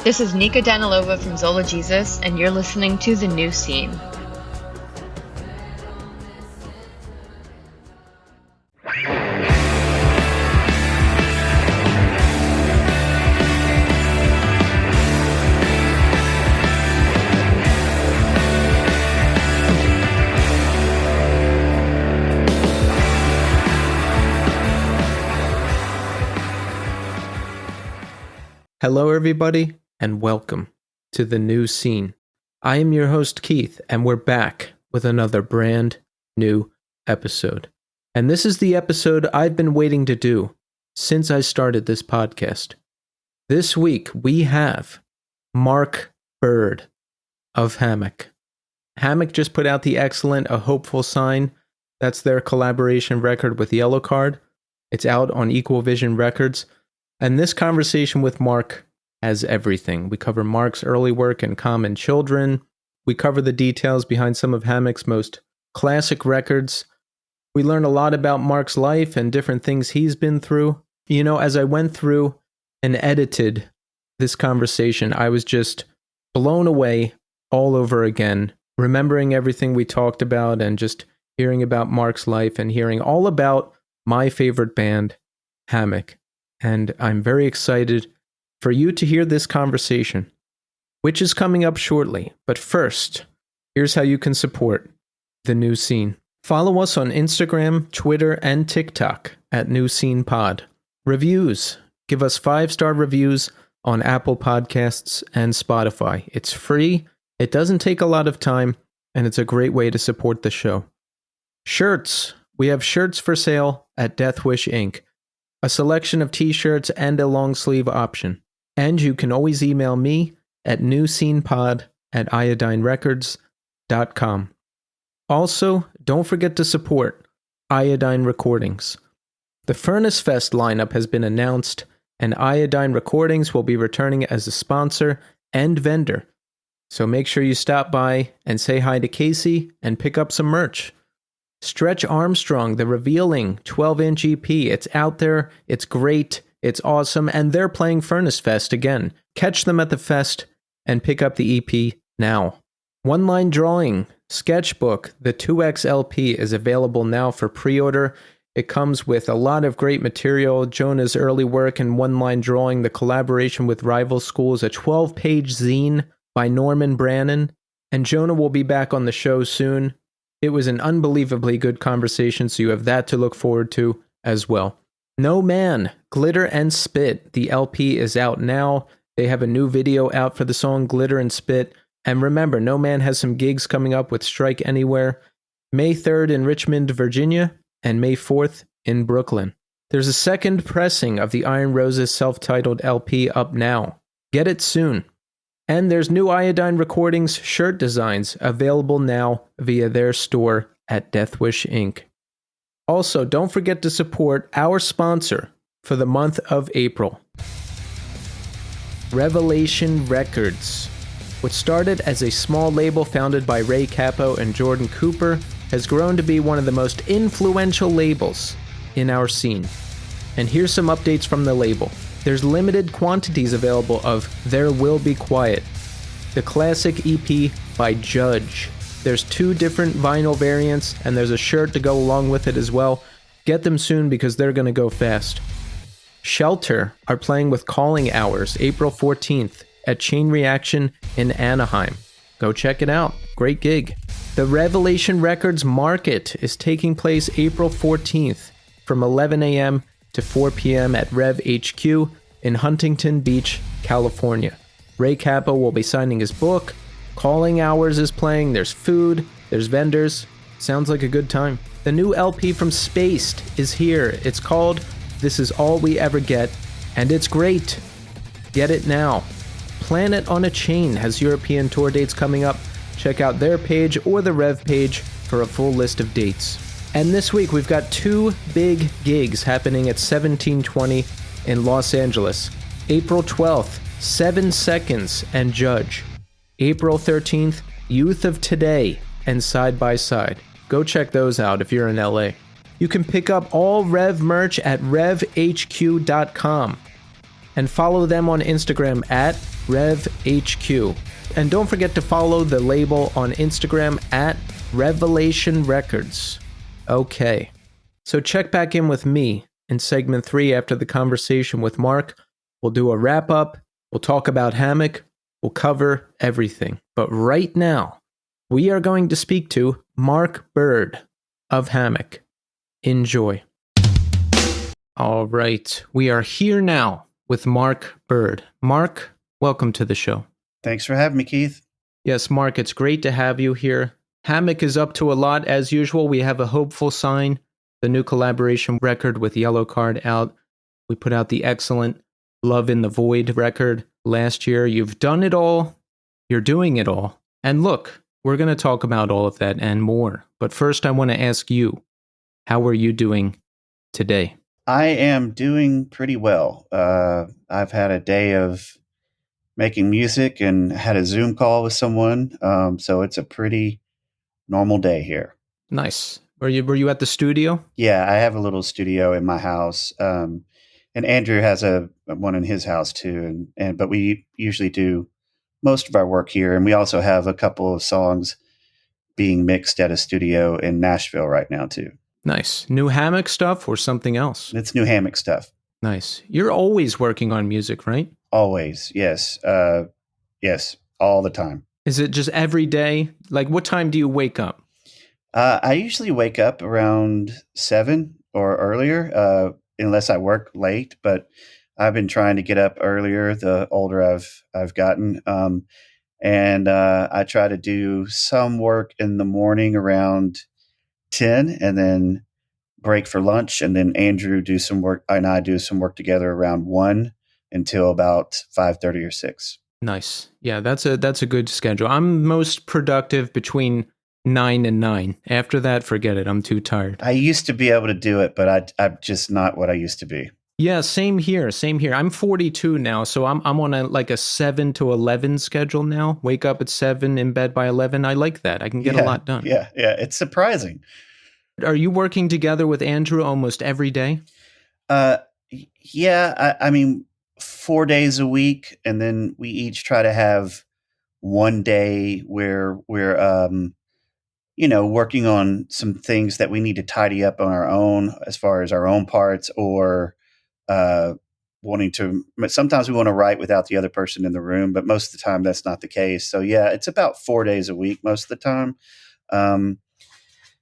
This is Nika Danilova from Zola Jesus, and you're listening to The New Scene. Hello, everybody, and welcome to The New Scene. I am your host, Keith, and we're back with another brand new episode. And this is the episode I've been waiting to do since I started this podcast. This week, we have Marc Byrd of Hammock. Hammock just put out the excellent A Hopeful Sign. That's their collaboration record with Yellowcard. It's out on Equal Vision Records. And this conversation with Marc has everything. We cover Marc's early work in Common Children. We cover the details behind some of Hammock's most classic records. We learn a lot about Marc's life and different things he's been through. You know, as I went through and edited this conversation, I was just blown away all over again, remembering everything we talked about and just hearing about Marc's life and hearing all about my favorite band, Hammock. And I'm very excited for you to hear this conversation, which is coming up shortly. But first, here's how you can support The New Scene. Follow us on Instagram, Twitter, and TikTok at New Scene Pod. Reviews. Give us 5-star reviews on Apple Podcasts and Spotify. It's free, it doesn't take a lot of time, and it's a great way to support the show. Shirts. We have shirts for sale at Death Wish Inc., a selection of t-shirts and a long sleeve option. And you can always email me at newscenepod@iodinerecords.com. Also, don't forget to support Iodine Recordings. The Furnace Fest lineup has been announced, and Iodine Recordings will be returning as a sponsor and vendor. So make sure you stop by and say hi to Casey and pick up some merch. Stretch Armstrong, the revealing 12-inch EP. It's out there, it's great, it's awesome, and they're playing Furnace Fest again. Catch them at the fest and pick up the EP now. One Line Drawing, Sketchbook, the 2X LP is available now for pre-order. It comes with a lot of great material, Jonah's early work in One Line Drawing, the collaboration with Rival Schools, a 12-page zine by Norman Brannon, and Jonah will be back on the show soon. It was an unbelievably good conversation, so you have that to look forward to as well. No Man, Glitter and Spit. The LP is out now. They have a new video out for the song Glitter and Spit. And remember, No Man has some gigs coming up with Strike Anywhere, May 3rd in Richmond, Virginia, and May 4th in Brooklyn. There's a second pressing of the Iron Roses self-titled LP up now. Get it soon. And there's new Iodine Recordings shirt designs available now via their store at Deathwish Inc. Also, don't forget to support our sponsor for the month of April. Revelation Records. What started as a small label founded by Ray Cappo and Jordan Cooper has grown to be one of the most influential labels in our scene. And here's some updates from the label. There's limited quantities available of There Will Be Quiet, the classic EP by Judge. There's 2 different vinyl variants, and there's a shirt to go along with it as well. Get them soon because they're going to go fast. Shelter are playing with Calling Hours April 14th at Chain Reaction in Anaheim. Go check it out. Great gig. The Revelation Records Market is taking place April 14th from 11 a.m. to 4 p.m. at Rev HQ in Huntington Beach, California. Ray Cappo will be signing his book. Calling Hours is playing. There's food. There's vendors. Sounds like a good time. The new LP from Spaced is here. It's called This Is All We Ever Get, and it's great. Get it now. Planet on a Chain has European tour dates coming up. Check out their page or the Rev page for a full list of dates. And this week, we've got 2 big gigs happening at 1720 in Los Angeles. April 12th, 7 Seconds and Judge. April 13th, Youth of Today and Side by Side. Go check those out if you're in LA. You can pick up all Rev merch at revhq.com. and follow them on Instagram at RevHQ. And don't forget to follow the label on Instagram at Revelation Records. Okay, so check back in with me in segment 3 after the conversation with Marc. We'll do a wrap-up, we'll talk about Hammock, we'll cover everything. But right now, we are going to speak to Marc Byrd of Hammock. Enjoy. All right, we are here now with Marc Byrd. Marc, welcome to the show. Thanks for having me, Keith. Yes, Marc, it's great to have you here. Hammock is up to a lot as usual. We have a hopeful sign, the new collaboration record with Yellowcard out. We put out the excellent Love in the Void record last year. You've done it all. You're doing it all. And look, we're going to talk about all of that and more. But first, I want to ask you, how are you doing today? I am doing pretty well. I've had a day of making music and had a Zoom call with someone. So it's a pretty normal day here. Nice. Were you at the studio? Yeah, I have a little studio in my house. And Andrew has one in his house too. But we usually do most of our work here. And we also have a couple of songs being mixed at a studio in Nashville right now too. Nice. New Hammock stuff or something else? It's new Hammock stuff. Nice. You're always working on music, right? Always. Yes. Yes. All the time. Is it just every day? Like, what time do you wake up? I usually wake up around 7 or earlier, unless I work late, but I've been trying to get up earlier the older I've gotten. And I try to do some work in the morning around 10 and then break for lunch. And then Andrew do some work and I do some work together around 1 until about 5:30 or 6. Nice. Yeah, that's a good schedule. I'm most productive between 9 and 9. After that, forget it. I'm too tired. I used to be able to do it, but I'm just not what I used to be. Yeah, same here. Same here. I'm 42 now, so I'm on a 7 to 11 schedule now. Wake up at 7, in bed by 11. I like that. I can get a lot done. Yeah. It's surprising. Are you working together with Andrew almost every day? Yeah. I mean, 4 days a week, and then we each try to have one day where we're working on some things that we need to tidy up on our own as far as our own parts, or sometimes we want to write without the other person in the room, but most of the time that's not the case. So yeah, it's about 4 days a week most of the time. And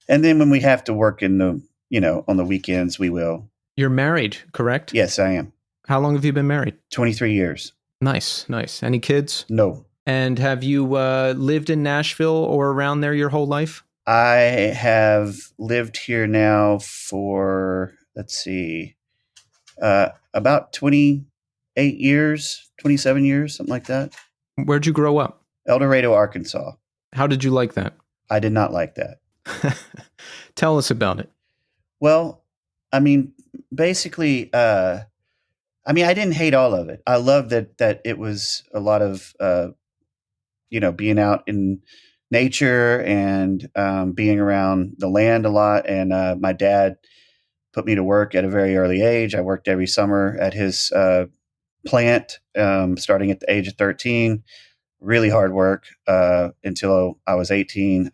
then when we have to work on the weekends, we will. You're married, correct? Yes, I am. How long have you been married? 23 years. Nice. Any kids? No. And have you lived in Nashville or around there your whole life? I have lived here now for, about 28 years, 27 years, something like that. Where'd you grow up? El Dorado, Arkansas. How did you like that? I did not like that. Tell us about it. Well, I mean, basically, I didn't hate all of it. I loved that it was a lot of, being out in nature and being around the land a lot. And my dad put me to work at a very early age. I worked every summer at his plant, starting at the age of 13. Really hard work until I was 18.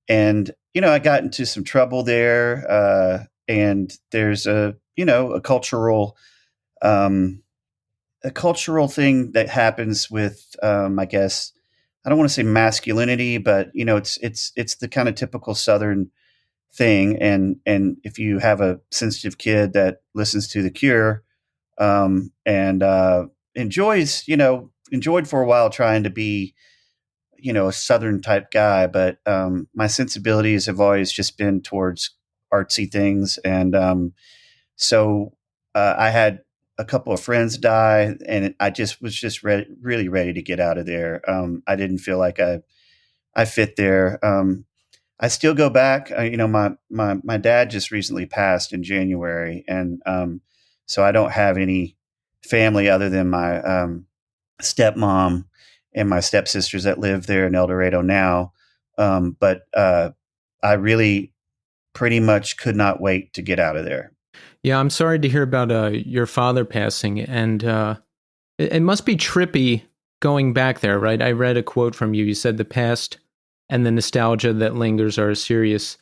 And, I got into some trouble there. And there's a cultural thing that happens with, I guess, I don't want to say masculinity, but it's the kind of typical Southern thing. And if you have a sensitive kid that listens to The Cure, and enjoyed for a while trying to be, a Southern type guy, but my sensibilities have always just been towards artsy things. And so I had a couple of friends die, and I was really ready to get out of there. I didn't feel like I fit there. I still go back. My dad just recently passed in January, and so I don't have any family other than my stepmom and my stepsisters that live there in El Dorado now. But I really pretty much could not wait to get out of there. Yeah, I'm sorry to hear about your father passing, and it must be trippy going back there, right? I read a quote from you. You said the past and the nostalgia that lingers are a serious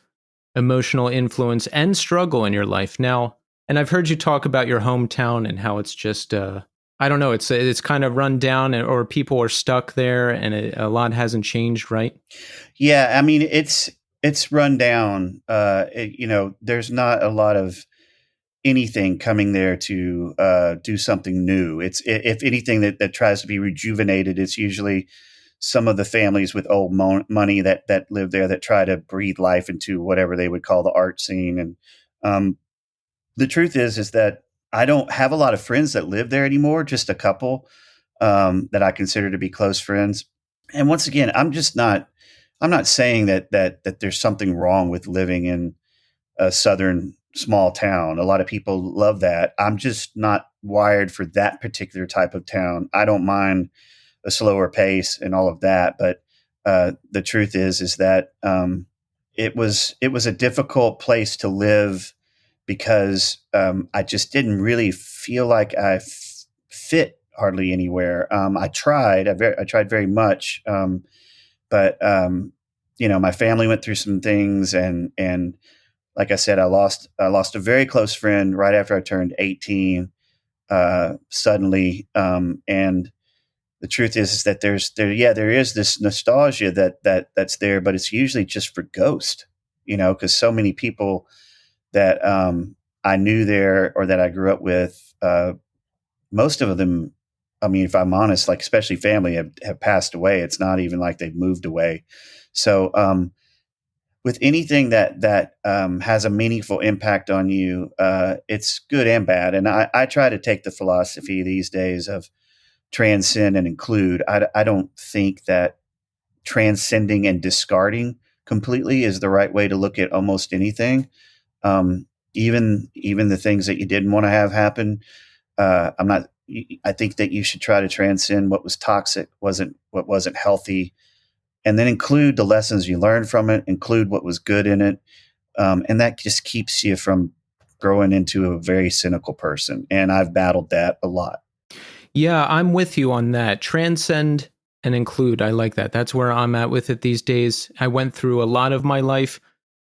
emotional influence and struggle in your life now. And I've heard you talk about your hometown and how it's just I don't know, it's kind of run down, or people are stuck there, and a lot hasn't changed, right? Yeah, I mean it's run down. There's not a lot of anything coming there to do something new. If anything that tries to be rejuvenated, it's usually some of the families with old money that live there that try to breathe life into whatever they would call the art scene. And um, the truth is that I don't have a lot of friends that live there anymore. Just a couple that I consider to be close friends. And once again, I'm just not. I'm not saying that there's something wrong with living in a southern small town. A lot of people love that. I'm just not wired for that particular type of town. I don't mind a slower pace and all of that, but the truth is that it was a difficult place to live because I just didn't really feel like I fit hardly anywhere. I tried very much, but my family went through some things, and like I said, I lost a very close friend right after I turned 18 suddenly, and the truth is that there is this nostalgia that's there, but it's usually just for ghost, because so many people that I knew there or that I grew up with, most of them, I mean, if I'm honest, like especially family, have passed away. It's not even like they've moved away. So with anything that has a meaningful impact on you, it's good and bad. And I try to take the philosophy these days of transcend and include. I don't think that transcending and discarding completely is the right way to look at almost anything. Even the things that you didn't want to have happen. I'm not. I think that you should try to transcend what was toxic, what wasn't healthy, and then include the lessons you learned from it. Include what was good in it, and that just keeps you from growing into a very cynical person. And I've battled that a lot. Yeah, I'm with you on that. Transcend and include. I like that. That's where I'm at with it these days. I went through a lot of my life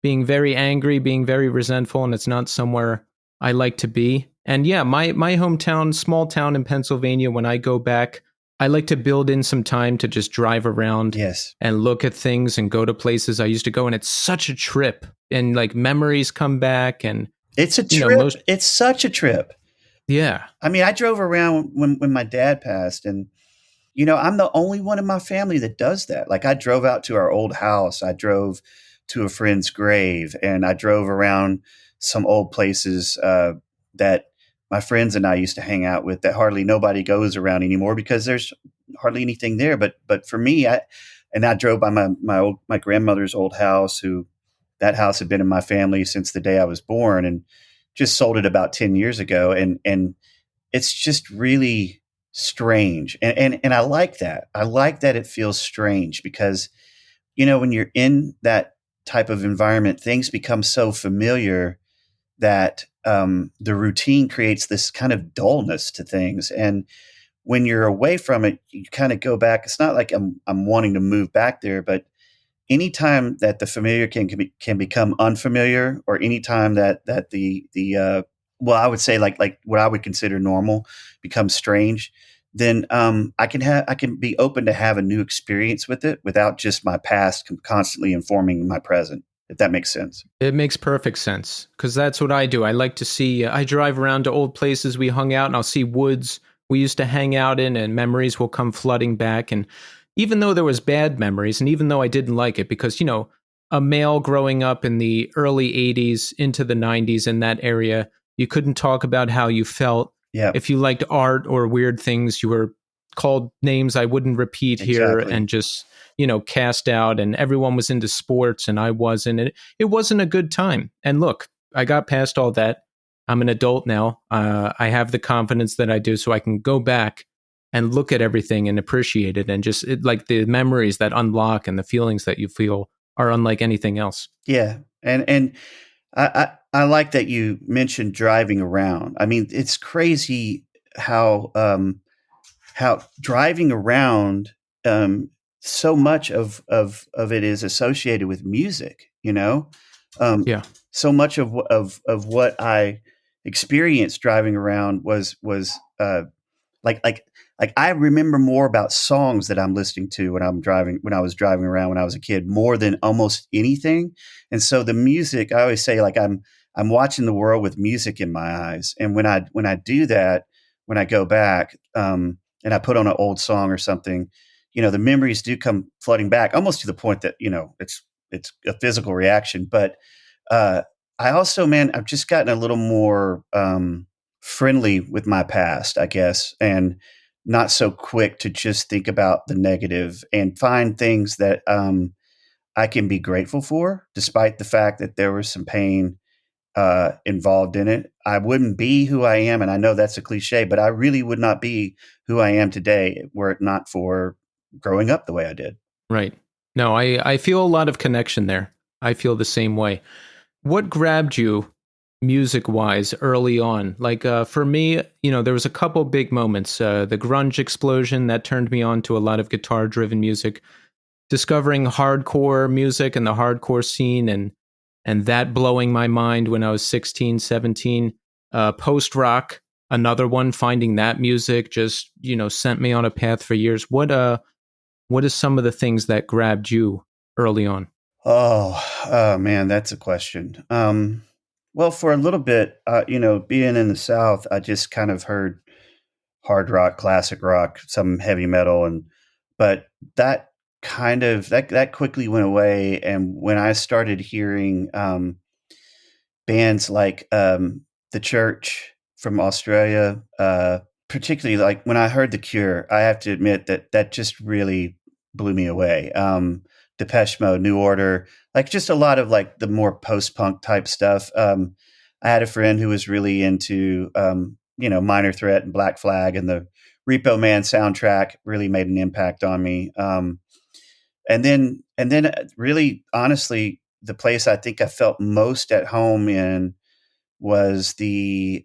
being very angry, being very resentful, and it's not somewhere I like to be. And yeah, my hometown, small town in Pennsylvania, when I go back, I like to build in some time to just drive around Yes, and look at things and go to places I used to go. And it's such a trip. And like memories come back, and it's a trip. most, It's such a trip. yeah. I mean, I drove around when my dad passed, and I'm the only one in my family that does that. Like, I drove out to our old house, I drove to a friend's grave, and I drove around some old places that my friends and I used to hang out with that hardly nobody goes around anymore because there's hardly anything there. But for me, I drove by my grandmother's old house, who that house had been in my family since the day I was born, and just sold it about 10 years ago. And it's just really strange. And I like that. I like that it feels strange because, when you're in that type of environment, things become so familiar that the routine creates this kind of dullness to things. And when you're away from it, you kind of go back. It's not like I'm wanting to move back there, but anytime that the familiar can become unfamiliar, or anytime that well, I would say like what I would consider normal becomes strange, then I can be open to have a new experience with it without just my past constantly informing my present. If that makes sense. It makes perfect sense because that's what I do. I like to see, I drive around to old places we hung out, and I'll see woods we used to hang out in, and memories will come flooding back. And even though there was bad memories, and even though I didn't like it, because, a male growing up in the early 80s into the 90s in that area, you couldn't talk about how you felt. Yeah, If you liked art or weird things, you were called names I wouldn't repeat here, exactly. and just cast out. And everyone was into sports and I wasn't. It wasn't a good time. And look, I got past all that. I'm an adult now. I have the confidence that I do, so I can go back and look at everything and appreciate it, and just like the memories that unlock and the feelings that you feel are unlike anything else. Yeah, and I like that you mentioned driving around. I mean, it's crazy how driving around, um, so much of it is associated with music. Um, Yeah. so much of what I experienced driving around was like like I remember more about songs that I'm listening to when I was driving around when I was a kid more than almost anything. And so the music, I always say, like, I'm watching the world with music in my eyes. And when I do that, when I go back, and I put on an old song or something, the memories do come flooding back, almost to the point that it's a physical reaction. But uh, I also, man, I've just gotten a little more friendly with my past, I guess, and not so quick to just think about the negative and find things that I can be grateful for, despite the fact that there was some pain involved in it. I wouldn't be who I am, and I know that's a cliche, but I really would not be who I am today were it not for growing up the way I did. Right. No, I feel a lot of connection there. I feel the same way. What grabbed you music wise early on? Like for me, there was a couple big moments. The grunge explosion that turned me on to a lot of guitar driven music, discovering hardcore music and the hardcore scene and that blowing my mind when I was 16, 17. Post rock, another one, finding that music just, sent me on a path for years. What is some of the things that grabbed you early on? Oh, man, that's a question. Well, for a little bit, being in the South, I just kind of heard hard rock, classic rock, some heavy metal, but that that quickly went away. And when I started hearing bands like the Church from Australia, particularly like when I heard The Cure, I have to admit that that just really blew me away. Depeche Mode, New Order, like just a lot of like the more post punk type stuff. I had a friend who was really into Minor Threat and Black Flag, and the Repo Man soundtrack really made an impact on me. And then really honestly, the place I think I felt most at home in was the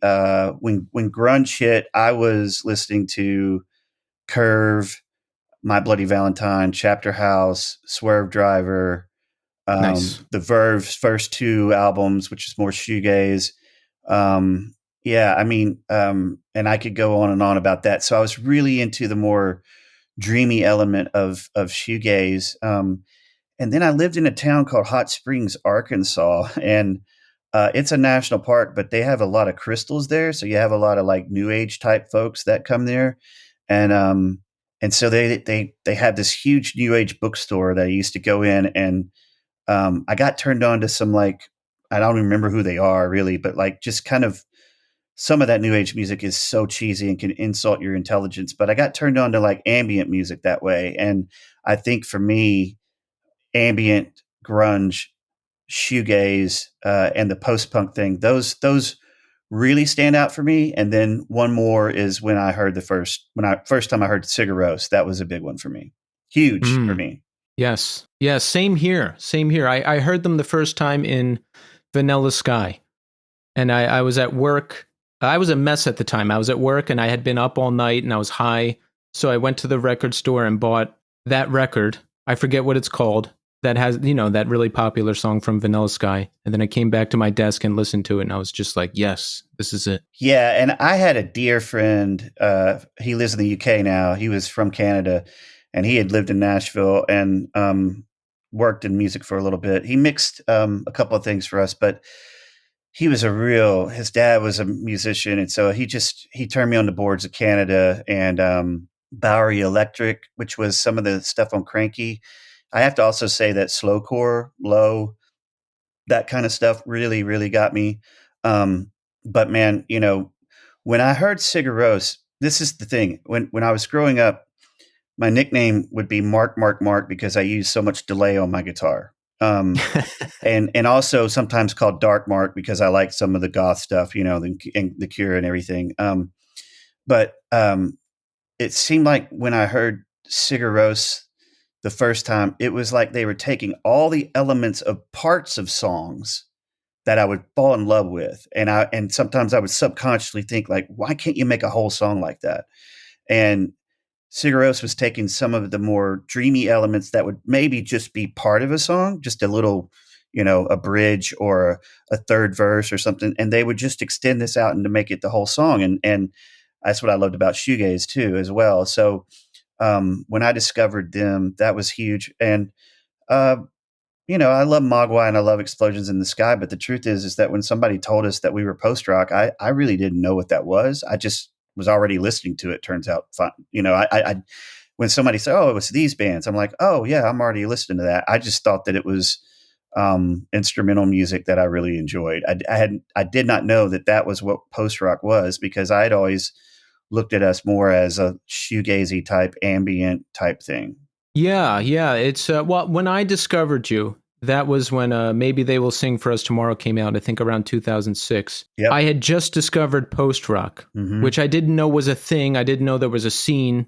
when grunge hit. I was listening to Curve, My Bloody Valentine, Chapter House, Swerve Driver, Nice. the Verve's first two albums, which is more shoegaze. Yeah, I mean, and I could go on and on about that. So I was really into the more dreamy element of shoegaze. And then I lived in a town called Hot Springs, Arkansas, and it's a national park, but they have a lot of crystals there. So you have a lot of like new age type folks that come there, and so they have this huge new age bookstore that I used to go in, and I got turned on to some, like, I don't remember who they are really, but like just kind of some of that new age music is so cheesy and can insult your intelligence. But I got turned on to like ambient music that way, and I think for me, ambient, grunge, shoegaze, and the post punk thing, those really stand out for me. And then one more is when I first time I heard Sigur Rós. That was a big one for me, huge for Mm, me. yes. Yeah, same here. Same here. I heard them the first time in Vanilla Sky. And I was at work. I was a mess at the time. I was at work and I had been up all night and I was high. So I went to the record store and bought that record. I forget what it's called. That has, that really popular song from Vanilla Sky. And then I came back to my desk and listened to it. And I was just like, yes, this is it. Yeah, and I had a dear friend. He lives in the UK now. He was from Canada, and he had lived in Nashville and worked in music for a little bit. He mixed a couple of things for us, but his dad was a musician, and so he turned me on the boards of Canada and Bowery Electric, which was some of the stuff on Cranky. I have to also say that slowcore, low, that kind of stuff really, really got me. But man, when I heard Sigur Rós, this is the thing. When I was growing up, my nickname would be Mark, Mark, Mark, because I used so much delay on my guitar. And also sometimes called Dark Mark because I like some of the goth stuff, the Cure and everything. But it seemed like when I heard Sigur Rós the first time, it was like they were taking all the elements of parts of songs that I would fall in love with. And sometimes I would subconsciously think like, why can't you make a whole song like that? And Sigur Rós was taking some of the more dreamy elements that would maybe just be part of a song, just a little, a bridge or a third verse or something, and they would just extend this out and to make it the whole song. And that's what I loved about shoegaze too, as well. So when I discovered them, that was huge. And uh, I love Mogwai and I love Explosions in the Sky, but the truth is that when somebody told us that we were post rock, I really didn't know what that was. I just was already listening to it. Turns out, fun. I when somebody said, "Oh, it was these bands," I'm like, "Oh yeah, I'm already listening to that." I just thought that it was instrumental music that I really enjoyed. I did not know that was what post rock was, because I had always looked at us more as a shoegazy type, ambient type thing. Yeah. It's well, when I discovered you, that was when Maybe They Will Sing for Us Tomorrow came out, I think around 2006. Yep. I had just discovered post rock, which I didn't know was a thing. I didn't know there was a scene,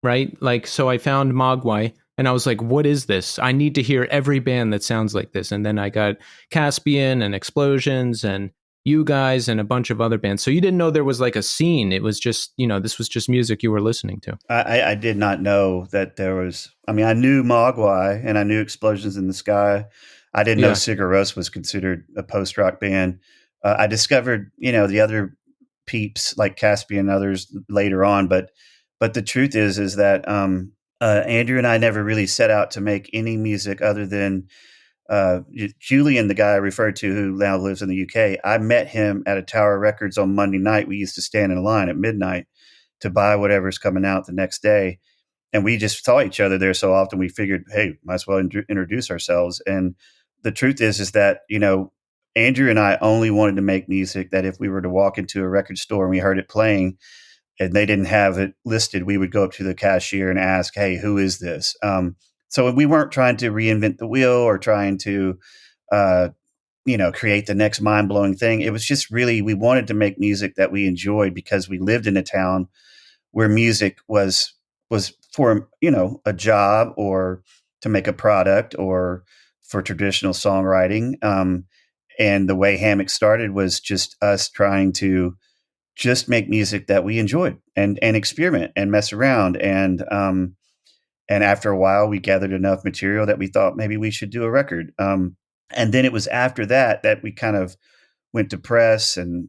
right? Like, so I found Mogwai and I was like, what is this? I need to hear every band that sounds like this. And then I got Caspian and Explosions and you guys and a bunch of other bands. So you didn't know there was like a scene. It was just, this was just music you were listening to. I did not know that there was. I mean, I knew Mogwai and I knew Explosions in the Sky. I didn't know Sigur Rós was considered a post rock band. I discovered, the other peeps like Caspian and others later on. But the truth is that Andrew and I never really set out to make any music other than Julian, the guy I referred to, who now lives in the UK. I met him at a Tower Records on Monday night. We used to stand in line at midnight to buy whatever's coming out the next day. And we just saw each other there so often, we figured, hey, might as well introduce ourselves. And the truth is that, Andrew and I only wanted to make music that if we were to walk into a record store and we heard it playing and they didn't have it listed, we would go up to the cashier and ask, hey, who is this? So we weren't trying to reinvent the wheel or trying to, create the next mind-blowing thing. It was just really, we wanted to make music that we enjoyed because we lived in a town where music was for, a job or to make a product or for traditional songwriting. And the way Hammock started was just us trying to just make music that we enjoyed and experiment and mess around. And after a while, we gathered enough material that we thought maybe we should do a record. And then it was after that we kind of went to press and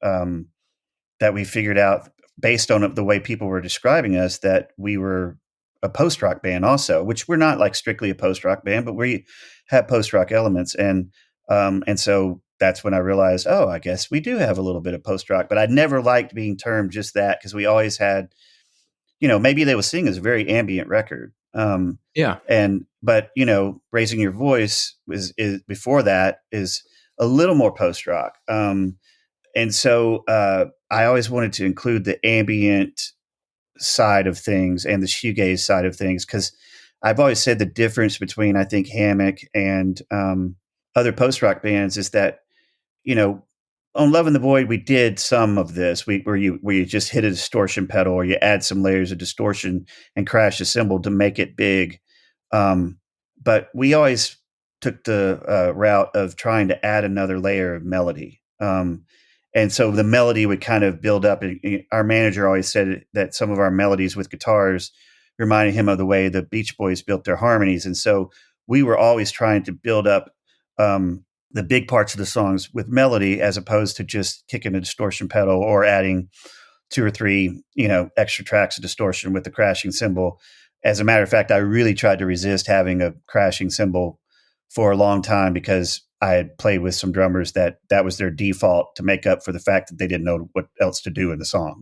that we figured out, based on the way people were describing us, that we were a post rock band also, which we're not like strictly a post rock band, but we have post rock elements. And so that's when I realized, oh, I guess we do have a little bit of post rock, but I never liked being termed just that, because we always had, Maybe They Will Sing is a very ambient record. But Raising Your Voice is before that is a little more post rock. And so I always wanted to include the ambient side of things and the shoegaze side of things, because I've always said the difference between, I think, Hammock and other post rock bands is that, on Love in the Void, we did some of this where you just hit a distortion pedal or you add some layers of distortion and crash a cymbal to make it big. But we always took the route of trying to add another layer of melody. And so the melody would kind of build up. Our manager always said that some of our melodies with guitars reminded him of the way the Beach Boys built their harmonies. And so we were always trying to build up the big parts of the songs with melody, as opposed to just kicking a distortion pedal or adding 2 or 3, extra tracks of distortion with the crashing cymbal. As a matter of fact, I really tried to resist having a crashing cymbal for a long time, because I had played with some drummers that was their default to make up for the fact that they didn't know what else to do in the song,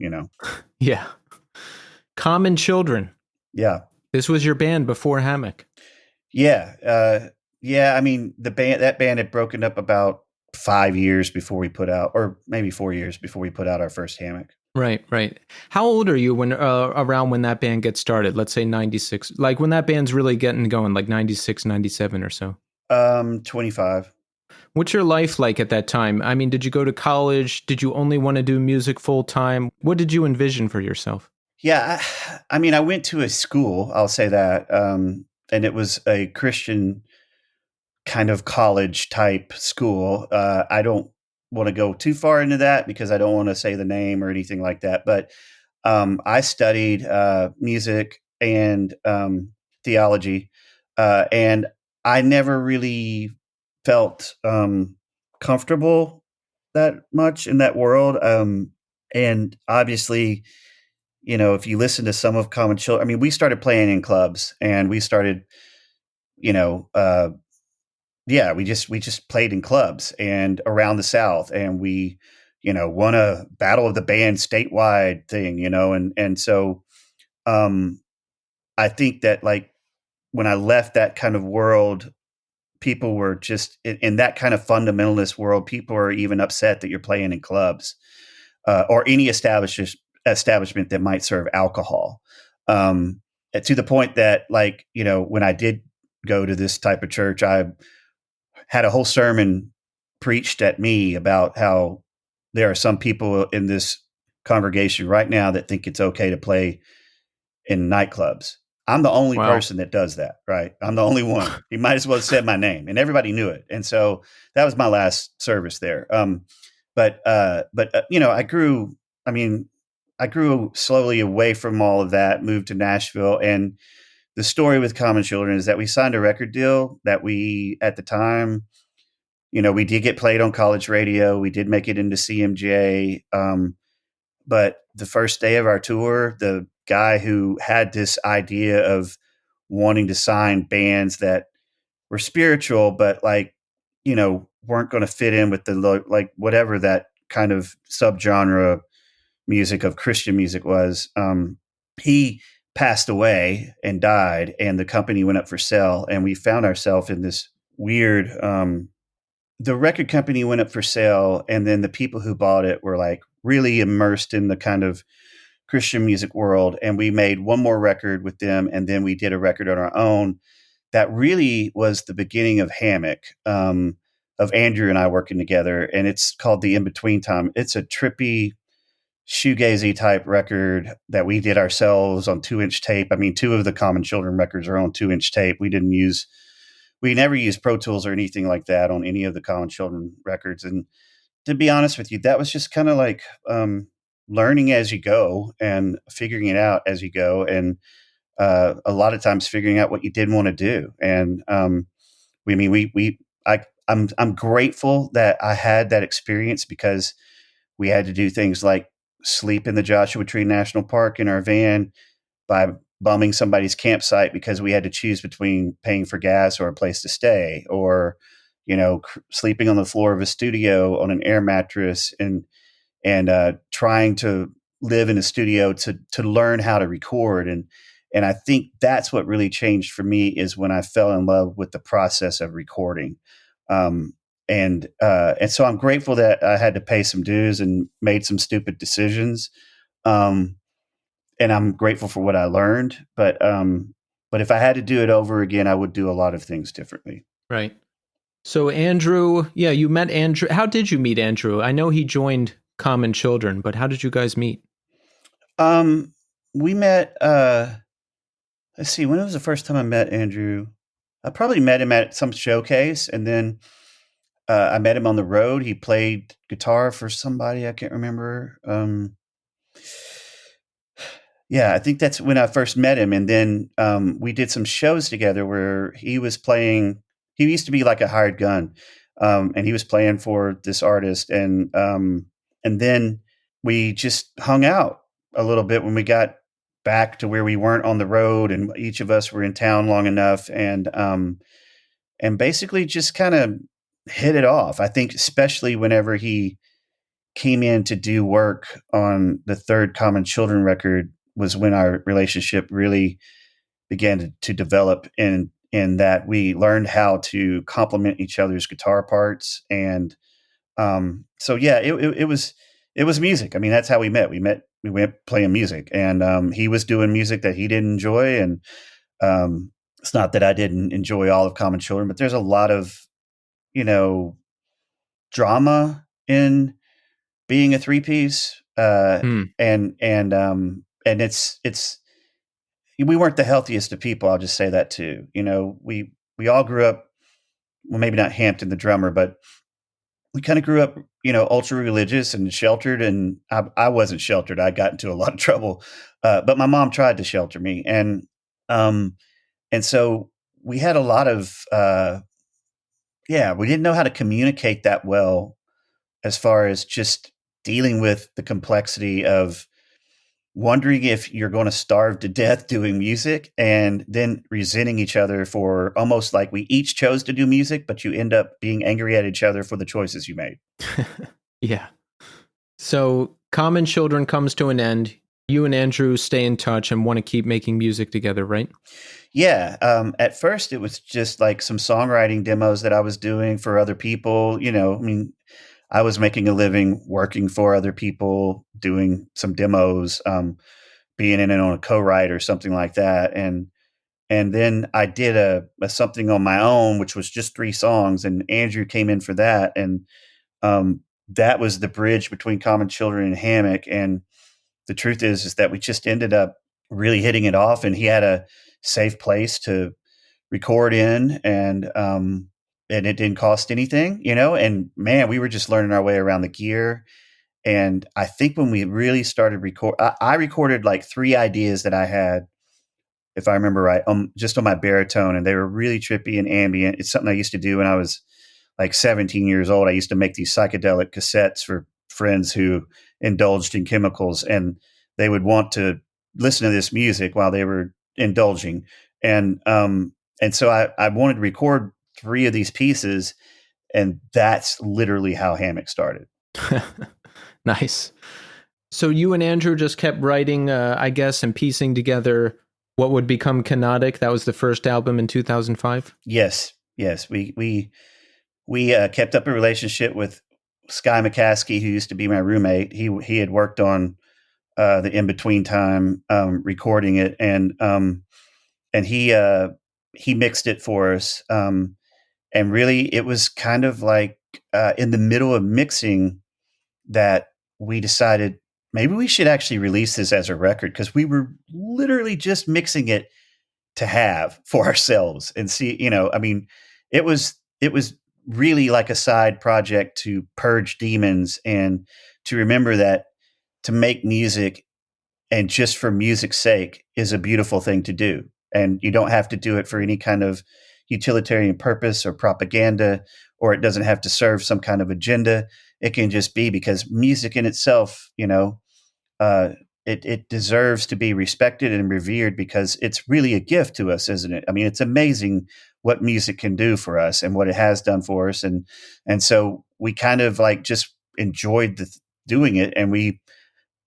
Yeah. Common Children. Yeah. This was your band before Hammock. Yeah. I mean, that band had broken up about 5 years before we put out, or maybe 4 years before we put out our first Hammock. Right. How old are you when around when that band gets started? Let's say 96, like when that band's really getting going, like 96, 97 or so. 25. What's your life like at that time? I mean, did you go to college? Did you only want to do music full time? What did you envision for yourself? Yeah, I mean, I went to a school, I'll say that, and it was a Christian kind of college type school. I don't want to go too far into that because I don't want to say the name or anything like that. But I studied music and theology, and I never really felt comfortable that much in that world. And obviously, if you listen to some of Common Children, I mean, we started playing in clubs, and we started, you know, yeah, we just played in clubs and around the South, and we, won a Battle of the Band statewide thing, and so um, I think that, like, when I left that kind of world, people were just in that kind of fundamentalist world. People are even upset that you're playing in clubs or any establishment that might serve alcohol. Um, to the point that, like, when I did go to this type of church, I had a whole sermon preached at me about how there are some people in this congregation right now that think it's okay to play in nightclubs. I'm the only Wow. person that does that, right? I'm the only one. He might as well have said my name, and everybody knew it. And so that was my last service there. But I grew. I mean, I grew slowly away from all of that. Moved to Nashville, and the story with Common Children is that we signed a record deal that we, at the time, we did get played on college radio. We did make it into CMJ. But the first day of our tour, the guy who had this idea of wanting to sign bands that were spiritual, but, like, weren't going to fit in with the, like, whatever that kind of subgenre music of Christian music was, he passed away and died, and the company went up for sale, and we found ourselves in this weird, the record company went up for sale, and then the people who bought it were, like, really immersed in the kind of Christian music world. And we made one more record with them, and then we did a record on our own that really was the beginning of Hammock, of Andrew and I working together. And it's called The In Between Time. It's a trippy, shoegazy type record that we did ourselves on 2-inch tape. I mean, two of the Common Children records are on 2-inch tape. We never used Pro Tools or anything like that on any of the Common Children records. And to be honest with you, that was just kind of like learning as you go and figuring it out as you go. And a lot of times figuring out what you didn't want to do. And I'm grateful that I had that experience, because we had to do things like sleep in the Joshua Tree National Park in our van by bumming somebody's campsite because we had to choose between paying for gas or a place to stay, or sleeping on the floor of a studio on an air mattress, and trying to live in a studio to learn how to record. And I think that's what really changed for me, is when I fell in love with the process of recording. And so I'm grateful that I had to pay some dues and made some stupid decisions. And I'm grateful for what I learned. But if I had to do it over again, I would do a lot of things differently. Right. So Andrew, yeah, you met Andrew. How did you meet Andrew? I know he joined Common Children, but how did you guys meet? We met, let's see, when was the first time I met Andrew? I probably met him at some showcase, and then I met him on the road. He played guitar for somebody, I can't remember. Yeah, I think that's when I first met him. And then we did some shows together where he was playing. He used to be like a hired gun, and he was playing for this artist. And then we just hung out a little bit when we got back to where we weren't on the road, and each of us were in town long enough, and basically just kind of hit it off. I think especially whenever he came in to do work on the third Common Children record was when our relationship really began to develop, in that we learned how to complement each other's guitar parts. And so yeah, it was music. I mean, that's how we met. We went playing music, and he was doing music that he didn't enjoy. And it's not that I didn't enjoy all of Common Children, but there's a lot of, drama in being a three-piece. And it's we weren't the healthiest of people. I'll just say that too. We all grew up well, maybe not Hampton, the drummer, but we kind of grew up, ultra religious and sheltered. And I wasn't sheltered. I got into a lot of trouble. But my mom tried to shelter me. Um, and so we had a lot of, we didn't know how to communicate that well as far as just dealing with the complexity of wondering if you're going to starve to death doing music and then resenting each other for almost like we each chose to do music, but you end up being angry at each other for the choices you made. Yeah. So Common Children comes to an end. You and Andrew stay in touch and want to keep making music together, right? Yeah. At first, it was just like some songwriting demos that I was doing for other people. I was making a living working for other people, doing some demos, being in it on a co-write or something like that. And then I did a something on my own, which was just 3 songs, and Andrew came in for that. And that was the bridge between Common Children and Hammock. And the truth is that we just ended up really hitting it off, and he had a safe place to record in, and it didn't cost anything, and man, we were just learning our way around the gear. And I think when we really started I recorded like 3 ideas that I had, if I remember right, just on my baritone, and they were really trippy and ambient. It's something I used to do when I was like 17 years old. I used to make these psychedelic cassettes for friends who indulged in chemicals, and they would want to listen to this music while they were indulging. And so I wanted to record 3 of these pieces, and that's literally how Hammock started. Nice. So you and Andrew just kept writing, I guess, and piecing together what would become Kenotic. That was the first album in 2005. Yes. We kept up a relationship with Sky McCaskey, who used to be my roommate. He had worked on the In Between time recording it, and he mixed it for us. And really, it was kind of like in the middle of mixing that we decided maybe we should actually release this as a record, because we were literally just mixing it to have for ourselves and see, it was really like a side project to purge demons and to remember that to make music and just for music's sake is a beautiful thing to do. And you don't have to do it for any kind of utilitarian purpose or propaganda, or it doesn't have to serve some kind of agenda. It can just be because music in itself, it deserves to be respected and revered, because it's really a gift to us, isn't it? I mean, it's amazing what music can do for us and what it has done for us. And so we kind of like just enjoyed doing it, and we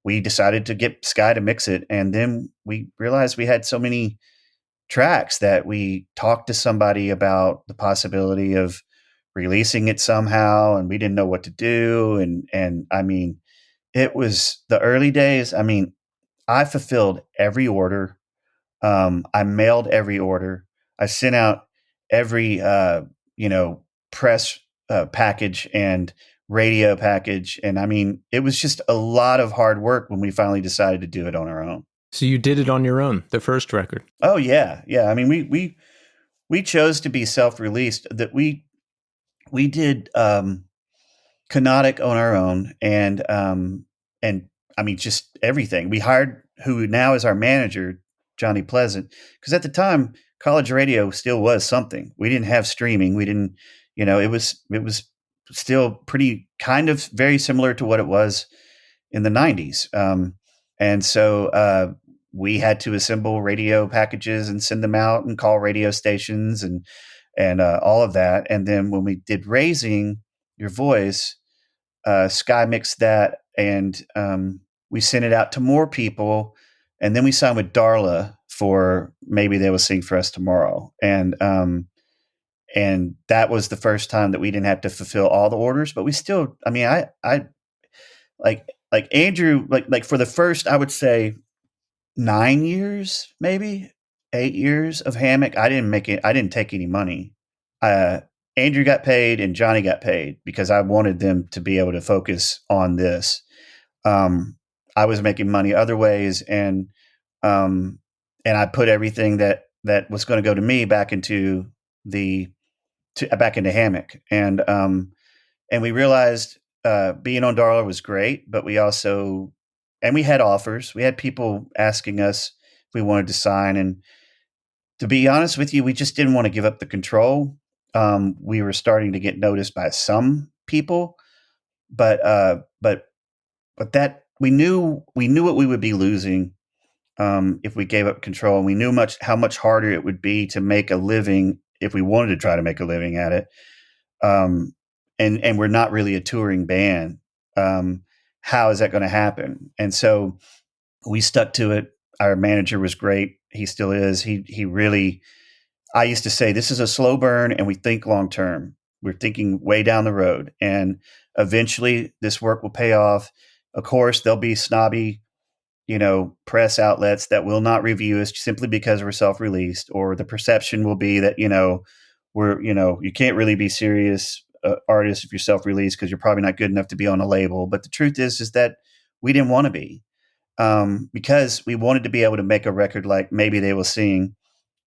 decided to get Sky to mix it. And then we realized we had so many tracks that we talked to somebody about the possibility of releasing it somehow, and we didn't know what to do. And I mean, it was the early days. I mean, I fulfilled every order. I mailed every order. I sent out every, press package and radio package. And I mean, it was just a lot of hard work when we finally decided to do it on our own. So you did it on your own, the first record. Oh yeah. Yeah. I mean, we chose to be self-released. That we did, Kenotic on our own, and I mean, just everything. We hired who now is our manager, Johnny Pleasant, because at the time college radio still was something. We didn't have streaming. We didn't, it was still pretty kind of very similar to what it was in the 90s. And so we had to assemble radio packages and send them out and call radio stations and all of that. And then when we did Raising Your Voice, Sky mixed that, and we sent it out to more people. And then we signed with Darla for Maybe They Will Sing for Us Tomorrow. And that was the first time that we didn't have to fulfill all the orders, but we still, I mean, I like Andrew, like for the first, I would say 9 years, maybe 8 years of Hammock, I didn't take any money. Andrew got paid and Johnny got paid because I wanted them to be able to focus on this. I was making money other ways, and I put everything that was going to go to me back into the back into Hammock, and we realized being on Darla was great, but we also we had offers. We had people asking us if we wanted to sign, and to be honest with you, we just didn't want to give up the control. We were starting to get noticed by some people, but that we knew what we would be losing if we gave up control. And we knew how much harder it would be to make a living if we wanted to try to make a living at it. And we're not really a touring band. How is that going to happen? And so we stuck to it. Our manager was great. He still is. He really, I used to say, this is a slow burn and we think long term. We're thinking way down the road, and eventually this work will pay off. Of course, there'll be snobby, press outlets that will not review us simply because we're self-released, or the perception will be that, you can't really be serious artist if you're self-released because you're probably not good enough to be on a label. But the truth is that we didn't want to be, because we wanted to be able to make a record like Maybe They Will Sing,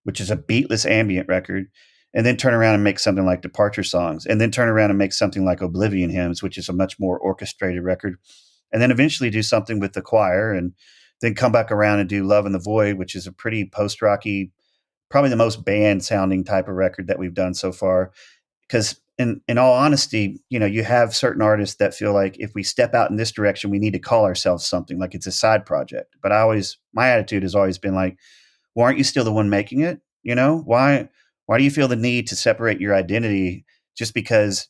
which is a beatless ambient record, and then turn around and make something like Departure Songs, and then turn around and make something like Oblivion Hymns, which is a much more orchestrated record, and then eventually do something with the choir, and then come back around and do Love in the Void, which is a pretty post-rocky, probably the most band-sounding type of record that we've done so far. Because in all honesty, you have certain artists that feel like if we step out in this direction, we need to call ourselves something, like it's a side project. But my attitude has always been like, well, aren't you still the one making it? Why do you feel the need to separate your identity just because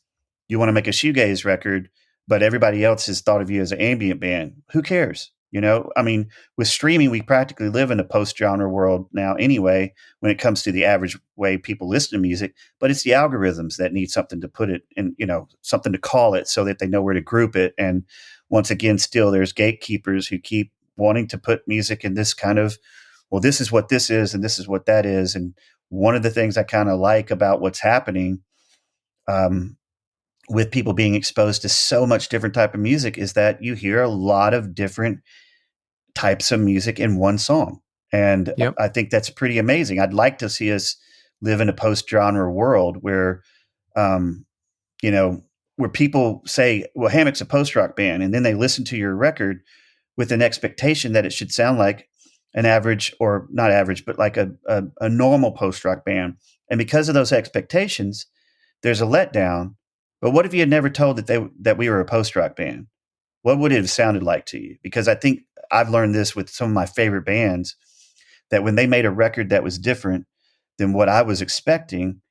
you want to make a shoegaze record, but everybody else has thought of you as an ambient band? Who cares? With streaming, we practically live in a post-genre world now anyway, when it comes to the average way people listen to music, but it's the algorithms that need something to put it in, something to call it so that they know where to group it. And once again, still there's gatekeepers who keep wanting to put music in this kind of, well, this is what this is and this is what that is. And one of the things I kind of like about what's happening with people being exposed to so much different type of music is that you hear a lot of different types of music in one song. And yep. I think that's pretty amazing. I'd like to see us live in a post-genre world where, where people say, well, Hammock's a post-rock band, and then they listen to your record with an expectation that it should sound like an average, or not average, but like a normal post-rock band. And because of those expectations, there's a letdown. But what if you had never told that we were a post-rock band? What would it have sounded like to you? Because I think I've learned this with some of my favorite bands, that when they made a record that was different than what I was expecting,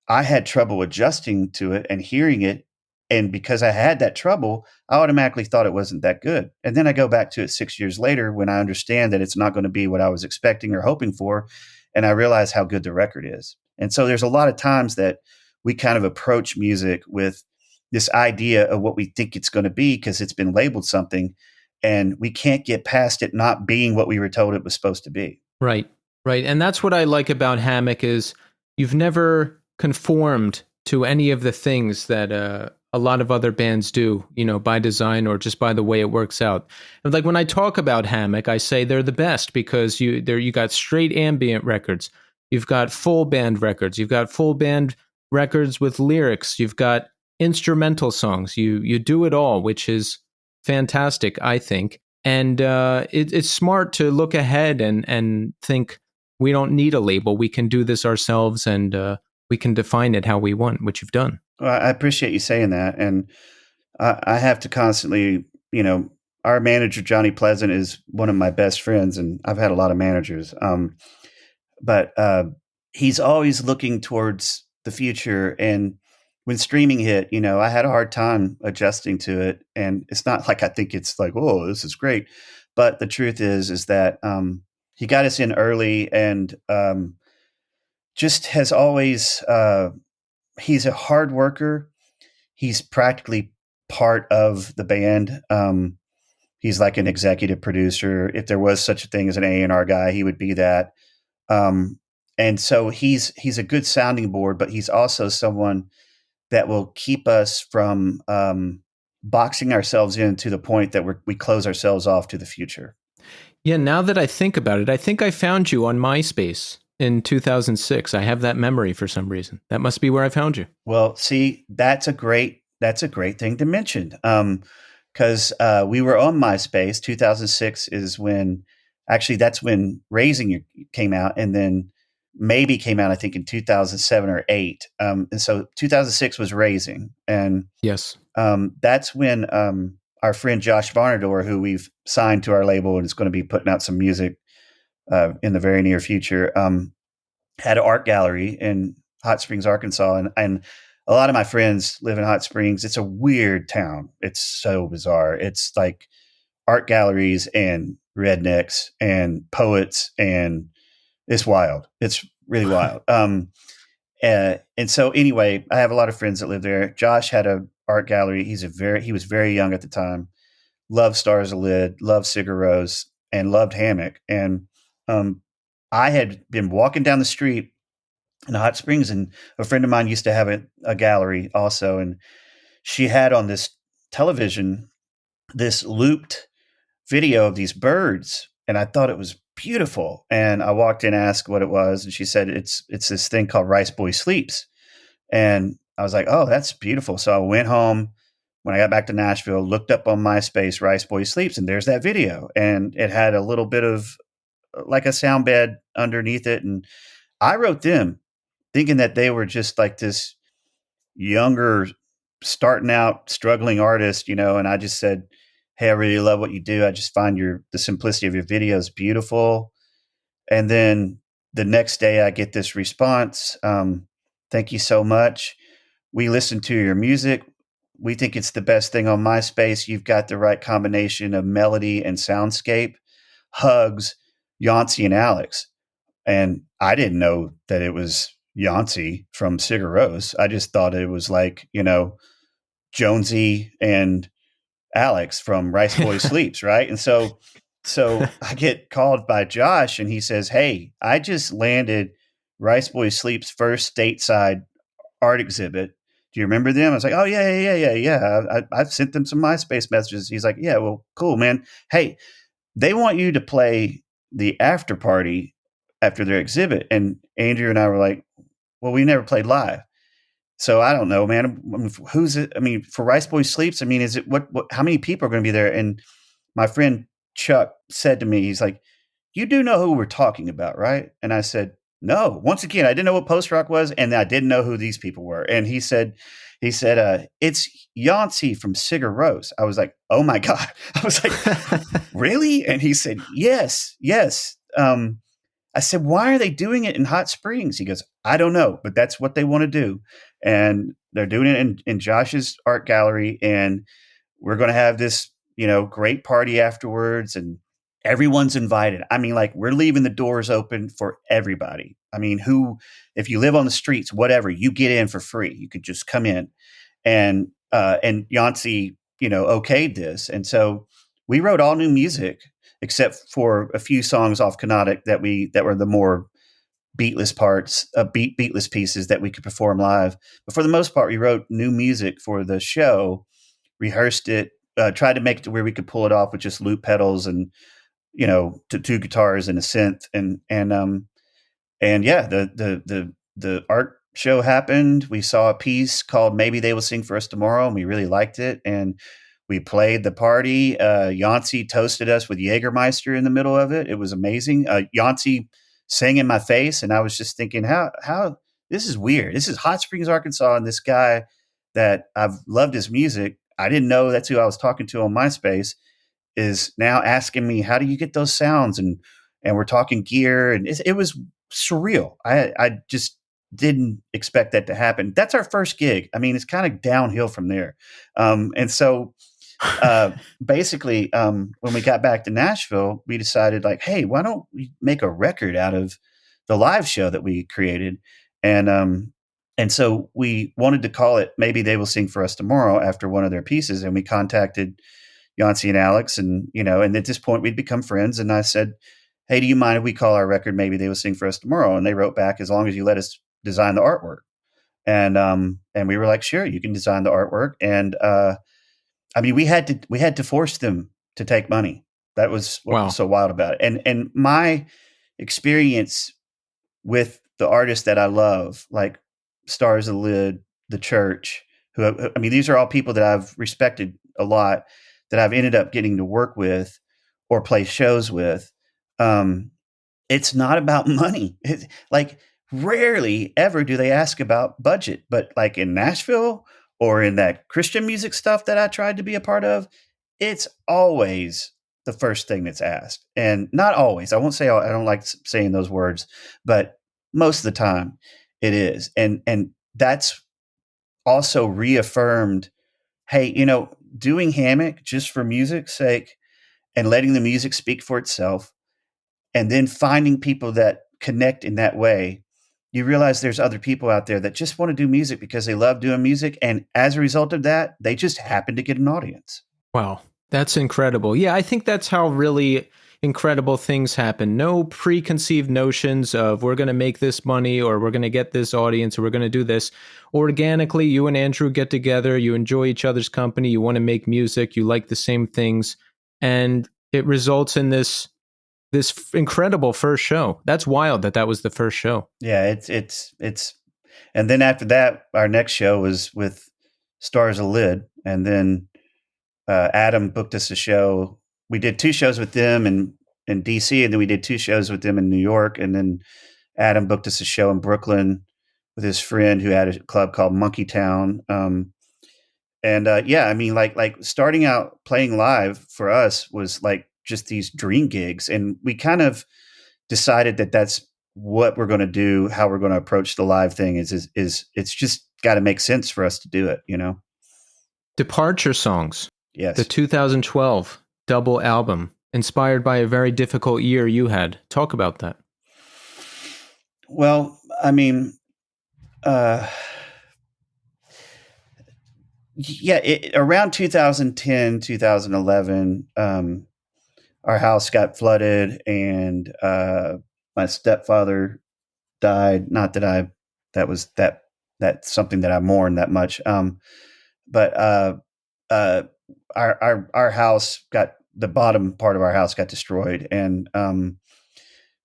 I had trouble adjusting to it and hearing it. And because I had that trouble, I automatically thought it wasn't that good. And then I go back to it 6 years later when I understand that it's not going to be what I was expecting or hoping for. And I realize how good the record is. And so there's a lot of times that we kind of approach music with this idea of what we think it's going to be because it's been labeled something, and we can't get past it not being what we were told it was supposed to be. Right. And that's what I like about Hammock is you've never conformed to any of the things that a lot of other bands do, by design or just by the way it works out. And like when I talk about Hammock, I say they're the best because you got straight ambient records, you've got full band records, you've got full band records with lyrics, you've got instrumental songs, you do it all, which is fantastic, I think. And it's smart to look ahead and think we don't need a label, we can do this ourselves, and we can define it how we want, which you've done. Well, I appreciate you saying that. And I have to constantly, our manager, Johnny Pleasant, is one of my best friends, and I've had a lot of managers. But he's always looking towards the future. And when streaming hit, I had a hard time adjusting to it. And it's not like I think it's like, oh, this is great. But the truth is that he got us in early, and just has always, he's a hard worker. He's practically part of the band. He's like an executive producer. If there was such a thing as an A&R guy, he would be that. And so he's a good sounding board, but he's also someone that will keep us from boxing ourselves in to the point that we close ourselves off to the future. Yeah, now that I think about it, I think I found you on Myspace. in 2006. I have that memory for some reason. That must be where I found you. Well, see, that's a great thing to mention. Because we were on MySpace. 2006 is when, actually, that's when Raising You came out, and then Maybe came out, I think, in 2007 or 8. And so 2006 was Raising, and Yes. that's when our friend Josh Varnador, who we've signed to our label and is going to be putting out some music in the very near future, had an art gallery in Hot Springs, Arkansas, and a lot of my friends live in Hot Springs. It's a weird town. It's so bizarre. It's like art galleries and rednecks and poets, and it's wild. It's really wild. And so anyway, I have a lot of friends that live there. Josh had a art gallery. He was very young at the time. Loved Stars of Lid, loved Sigur Rós, and loved Hammock. And I had been walking down the street in Hot Springs, and a friend of mine used to have a gallery also, and she had on this television this looped video of these birds, and I thought it was beautiful. And I walked in, asked what it was, and she said it's this thing called Rice Boy Sleeps. And I was like, oh, that's beautiful. So I went home. When I got back to Nashville, looked up on MySpace Rice Boy Sleeps, and there's that video, and it had a little bit of like a sound bed underneath it, and I wrote them thinking that they were just like this younger, starting out, struggling artist, and I just said, hey, I really love what you do. I just find the simplicity of your videos beautiful. And then the next day I get this response. Thank you so much. We listen to your music. We think it's the best thing on MySpace. You've got the right combination of melody and soundscape. Hugs, Jónsi and Alex. And I didn't know that it was Jónsi from Sigur Rós. I just thought it was like, Jonesy and Alex from Rice Boy Sleeps, right? And so I get called by Josh, and he says, hey, I just landed Rice Boy Sleep's first stateside art exhibit. Do you remember them? I was like, oh, yeah. I've sent them some MySpace messages. He's like, yeah, well, cool, man. Hey, they want you to play the after party after their exhibit. And Andrew and I were like, well, we never played live. So I don't know, man. I mean, who's it? I mean, for Rice Boy Sleeps, I mean, is it what how many people are going to be there? And my friend Chuck said to me, he's like, you do know who we're talking about, right? And I said, no. Once again, I didn't know what post rock was, and I didn't know who these people were. And he said, it's Jónsi from Sigur Rós. I was like, oh my God. I was like, really? And he said, yes. I said, why are they doing it in Hot Springs? He goes, I don't know, but that's what they want to do. And they're doing it in Josh's art gallery. And we're going to have this, great party afterwards. And everyone's invited. I mean, like, we're leaving the doors open for everybody. I mean, if you live on the streets, whatever, you get in for free. You could just come in. And Jónsi, okayed this. And so we wrote all new music, except for a few songs off Kenotic that were the more beatless parts, beatless pieces that we could perform live. But for the most part, we wrote new music for the show, rehearsed it, tried to make it to where we could pull it off with just loop pedals and two guitars and a synth, and yeah, the art show happened. We saw a piece called "Maybe They Will Sing for Us Tomorrow," and we really liked it, and we played the party. Jónsi toasted us with Jägermeister in the middle of it. It was amazing. Jónsi sang in my face, and I was just thinking, how this is weird. This is Hot Springs, Arkansas, and this guy that I've loved his music. I didn't know that's who I was talking to on MySpace, is now asking me, how do you get those sounds? And we're talking gear, and it was surreal. I just didn't expect that to happen. That's our first gig. I mean, it's kind of downhill from there. And so basically, when we got back to Nashville, we decided, like, hey, why don't we make a record out of the live show that we created? And so we wanted to call it "Maybe They Will Sing for Us Tomorrow" after one of their pieces. And we contacted Jónsi and Alex, and and at this point we'd become friends. And I said, hey, do you mind if we call our record "Maybe They Will Sing for Us Tomorrow"? And they wrote back, as long as you let us design the artwork. And we were like, sure, you can design the artwork. And I mean, we had to force them to take money. That was what was so wild about it. And my experience with the artists that I love, like Stars of the Lid, The Church, I mean, these are all people that I've respected a lot, that I've ended up getting to work with or play shows with. It's not about money. Like rarely ever do they ask about budget, but like in Nashville or in that Christian music stuff that I tried to be a part of, it's always the first thing that's asked. And not always. I won't say, I don't like saying those words, but most of the time it is. And that's also reaffirmed, hey, doing Hammock just for music's sake and letting the music speak for itself, and then finding people that connect in that way, you realize there's other people out there that just want to do music because they love doing music. And as a result of that, they just happen to get an audience. Wow, that's incredible. Yeah, I think that's how really incredible things happen. No preconceived notions of we're going to make this money or we're going to get this audience or we're going to do this. Organically, you and Andrew get together, you enjoy each other's company, you want to make music, you like the same things, and it results in this incredible first show. That's wild that was the first show. Yeah, it's and then after that, our next show was with Stars of Lid, and then Adam booked us a show. We did 2 shows with them in DC, and then we did 2 shows with them in New York, and then Adam booked us a show in Brooklyn with his friend who had a club called Monkey Town. Yeah, I mean, like starting out playing live for us was like just these dream gigs, and we kind of decided that that's what we're going to do, how we're going to approach the live thing is it's just got to make sense for us to do it, Departure Songs. Yes. The 2012 double album, inspired by a very difficult year you had. Talk about that. Well, I mean, around 2010, 2011, our house got flooded, and my stepfather died. Not that that's something that I mourn that much. But our house the bottom part of our house got destroyed, and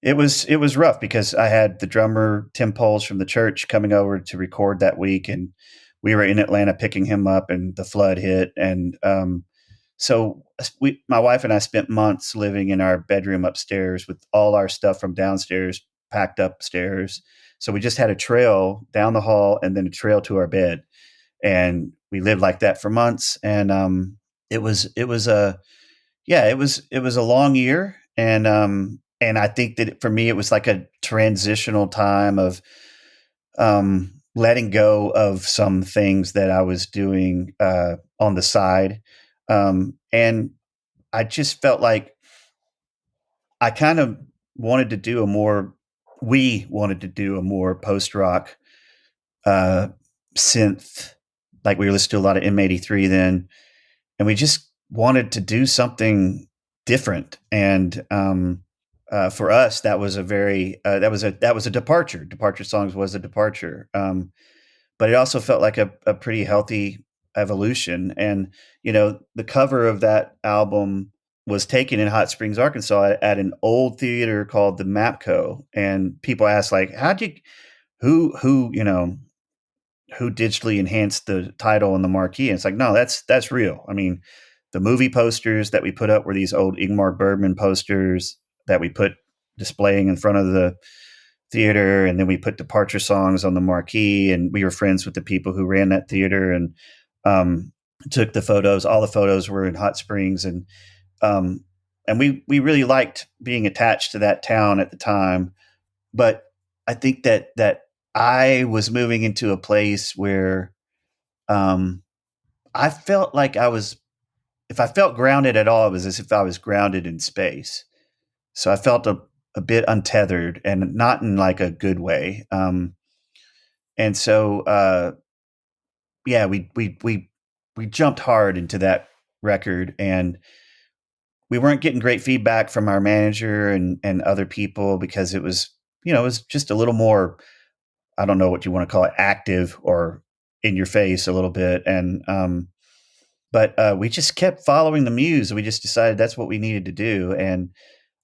it was rough because I had the drummer Tim Poles from the church coming over to record that week, and we were in Atlanta picking him up, and the flood hit, and so my wife and I spent months living in our bedroom upstairs with all our stuff from downstairs packed upstairs. So we just had a trail down the hall and then a trail to our bed, and we lived like that for months. And it was a long year, and I think that for me it was like a transitional time of letting go of some things that I was doing on the side. And I just felt like I kind of wanted to do we wanted to do a more post-rock synth. Like we were listening to a lot of M83 then, and we just wanted to do something different. And for us, that was a departure. Departure Songs was a departure. But it also felt like a pretty healthy evolution. And, the cover of that album was taken in Hot Springs, Arkansas at an old theater called the Mapco. And people asked like, who digitally enhanced the title and the marquee? And it's like, no, that's real. I mean, the movie posters that we put up were these old Ingmar Bergman posters that we put displaying in front of the theater, and then we put Departure Songs on the marquee, and we were friends with the people who ran that theater and took the photos. All the photos were in Hot Springs, and we really liked being attached to that town at the time. But I think that I was moving into a place where I felt like if I felt grounded at all, it was as if I was grounded in space. So I felt a bit untethered, and not in like a good way. And so, we jumped hard into that record, and we weren't getting great feedback from our manager and other people because it was just a little more, I don't know what you want to call it, active or in your face a little bit. And, but we just kept following the muse. We just decided that's what we needed to do. And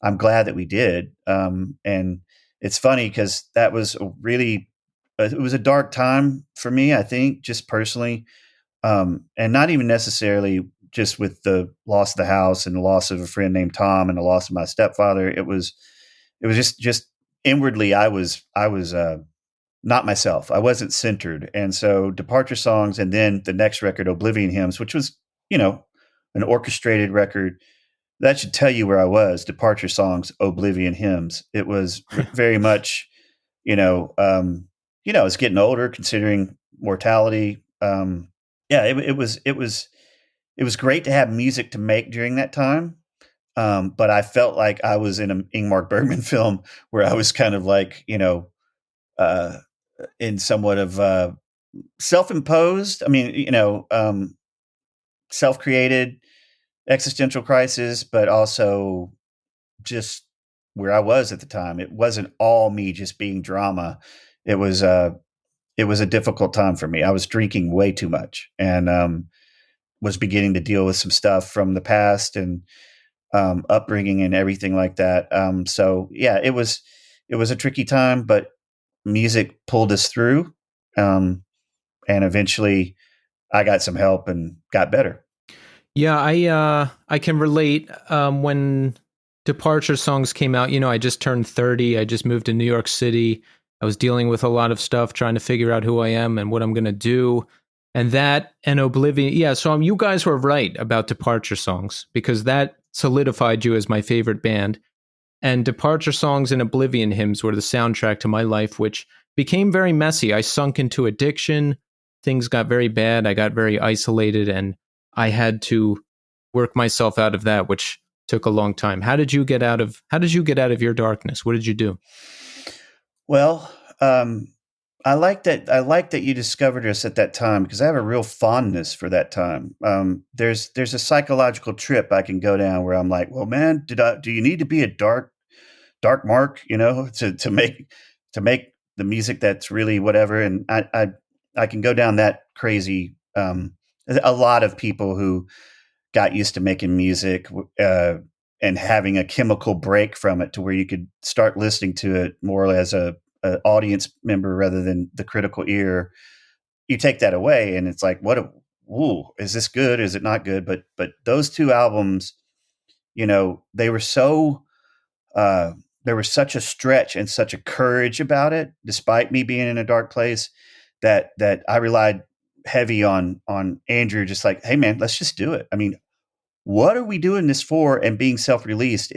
I'm glad that we did. And it's funny because that was it was a dark time for me, I think, just personally, and not even necessarily just with the loss of the house and the loss of a friend named Tom and the loss of my stepfather. It was just inwardly, I was not myself. I wasn't centered, and so Departure Songs, and then the next record, Oblivion Hymns, which was, you know, an orchestrated record. That should tell you where I was. Departure Songs, Oblivion Hymns. It was very much, I was getting older, considering mortality. Yeah, it was great to have music to make during that time. But I felt like I was in an Ingmar Bergman film where I was kind of like, uh, in somewhat of self-imposed. I mean, self-created existential crisis, but also just where I was at the time. It wasn't all me just being drama. It was it was a difficult time for me. I was drinking way too much, and was beginning to deal with some stuff from the past and upbringing and everything like that. So yeah, it was a tricky time, but music pulled us through, and eventually I got some help and got better. Yeah, I can relate. When Departure Songs came out, I just turned 30. I just moved to New York City. I was dealing with a lot of stuff, trying to figure out who I am and what I'm gonna do. And that and Oblivion. Yeah, so you guys were right about Departure Songs, because that solidified you as my favorite band. And Departure Songs and Oblivion Hymns were the soundtrack to my life, which became very messy. I sunk into addiction. Things got very bad. I got very isolated, and I had to work myself out of that, which took a long time. How did you get out of your darkness? What did you do? Well, I like that. I like that you discovered us at that time, because I have a real fondness for that time. There's a psychological trip I can go down where I'm like, well, man, do you need to be a dark Mark, to make the music that's really whatever? And I can go down that crazy. A lot of people who got used to making music, and having a chemical break from it to where you could start listening to it more as a audience member rather than the critical ear. You take that away, and it's like, is this good? Is it not good? But those two albums, they were so there was such a stretch and such a courage about it, despite me being in a dark place, that I relied heavy on Andrew, just like, hey man, let's just do it. I mean, what are we doing this for? And being self-released,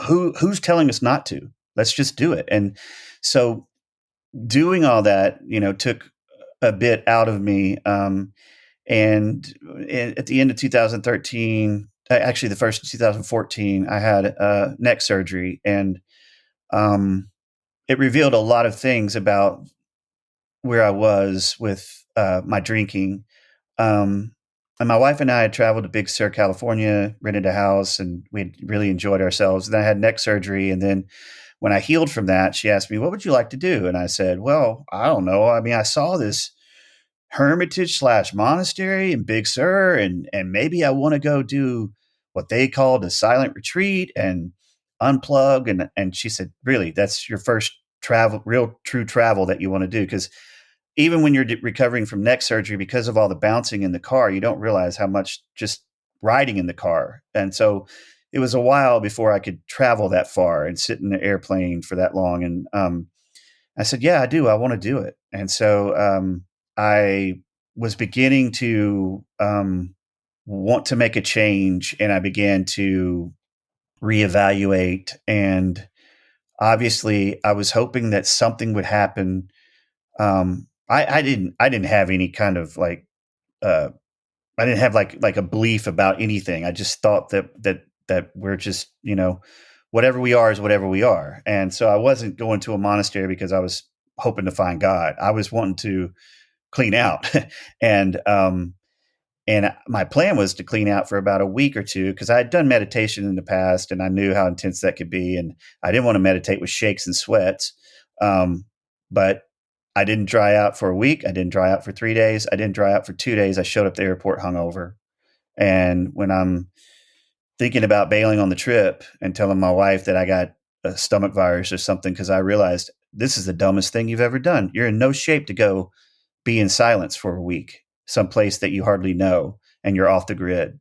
who's telling us not to? Let's just do it. And so doing all that, took a bit out of me. And at the end of 2013, actually the first of 2014, I had neck surgery, and it revealed a lot of things about where I was with my drinking. And my wife and I had traveled to Big Sur, California, rented a house, and we really enjoyed ourselves. And I had neck surgery. And then when I healed from that, she asked me, what would you like to do? And I said, well, I don't know. I mean, I saw this hermitage / monastery in Big Sur, and maybe I want to go do what they called a silent retreat and unplug. And she said, really, that's your first real true travel that you want to do? Because even when you're recovering from neck surgery, because of all the bouncing in the car, you don't realize how much just riding in the car. And so it was a while before I could travel that far and sit in an airplane for that long. And I said, yeah, I do. I want to do it. And so I was beginning to want to make a change, and I began to reevaluate. And obviously I was hoping that something would happen. I didn't have any kind of like, I didn't have like a belief about anything. I just thought that we're just, whatever we are is whatever we are. And so I wasn't going to a monastery because I was hoping to find God. I was wanting to clean out. and my plan was to clean out for about a week or two, because I had done meditation in the past and I knew how intense that could be. And I didn't want to meditate with shakes and sweats. But I didn't dry out for a week. I didn't dry out for 3 days. I didn't dry out for 2 days. I showed up at the airport hungover. And when I'm thinking about bailing on the trip and telling my wife that I got a stomach virus or something, because I realized this is the dumbest thing you've ever done. You're in no shape to go be in silence for a week, someplace that you hardly know, and you're off the grid.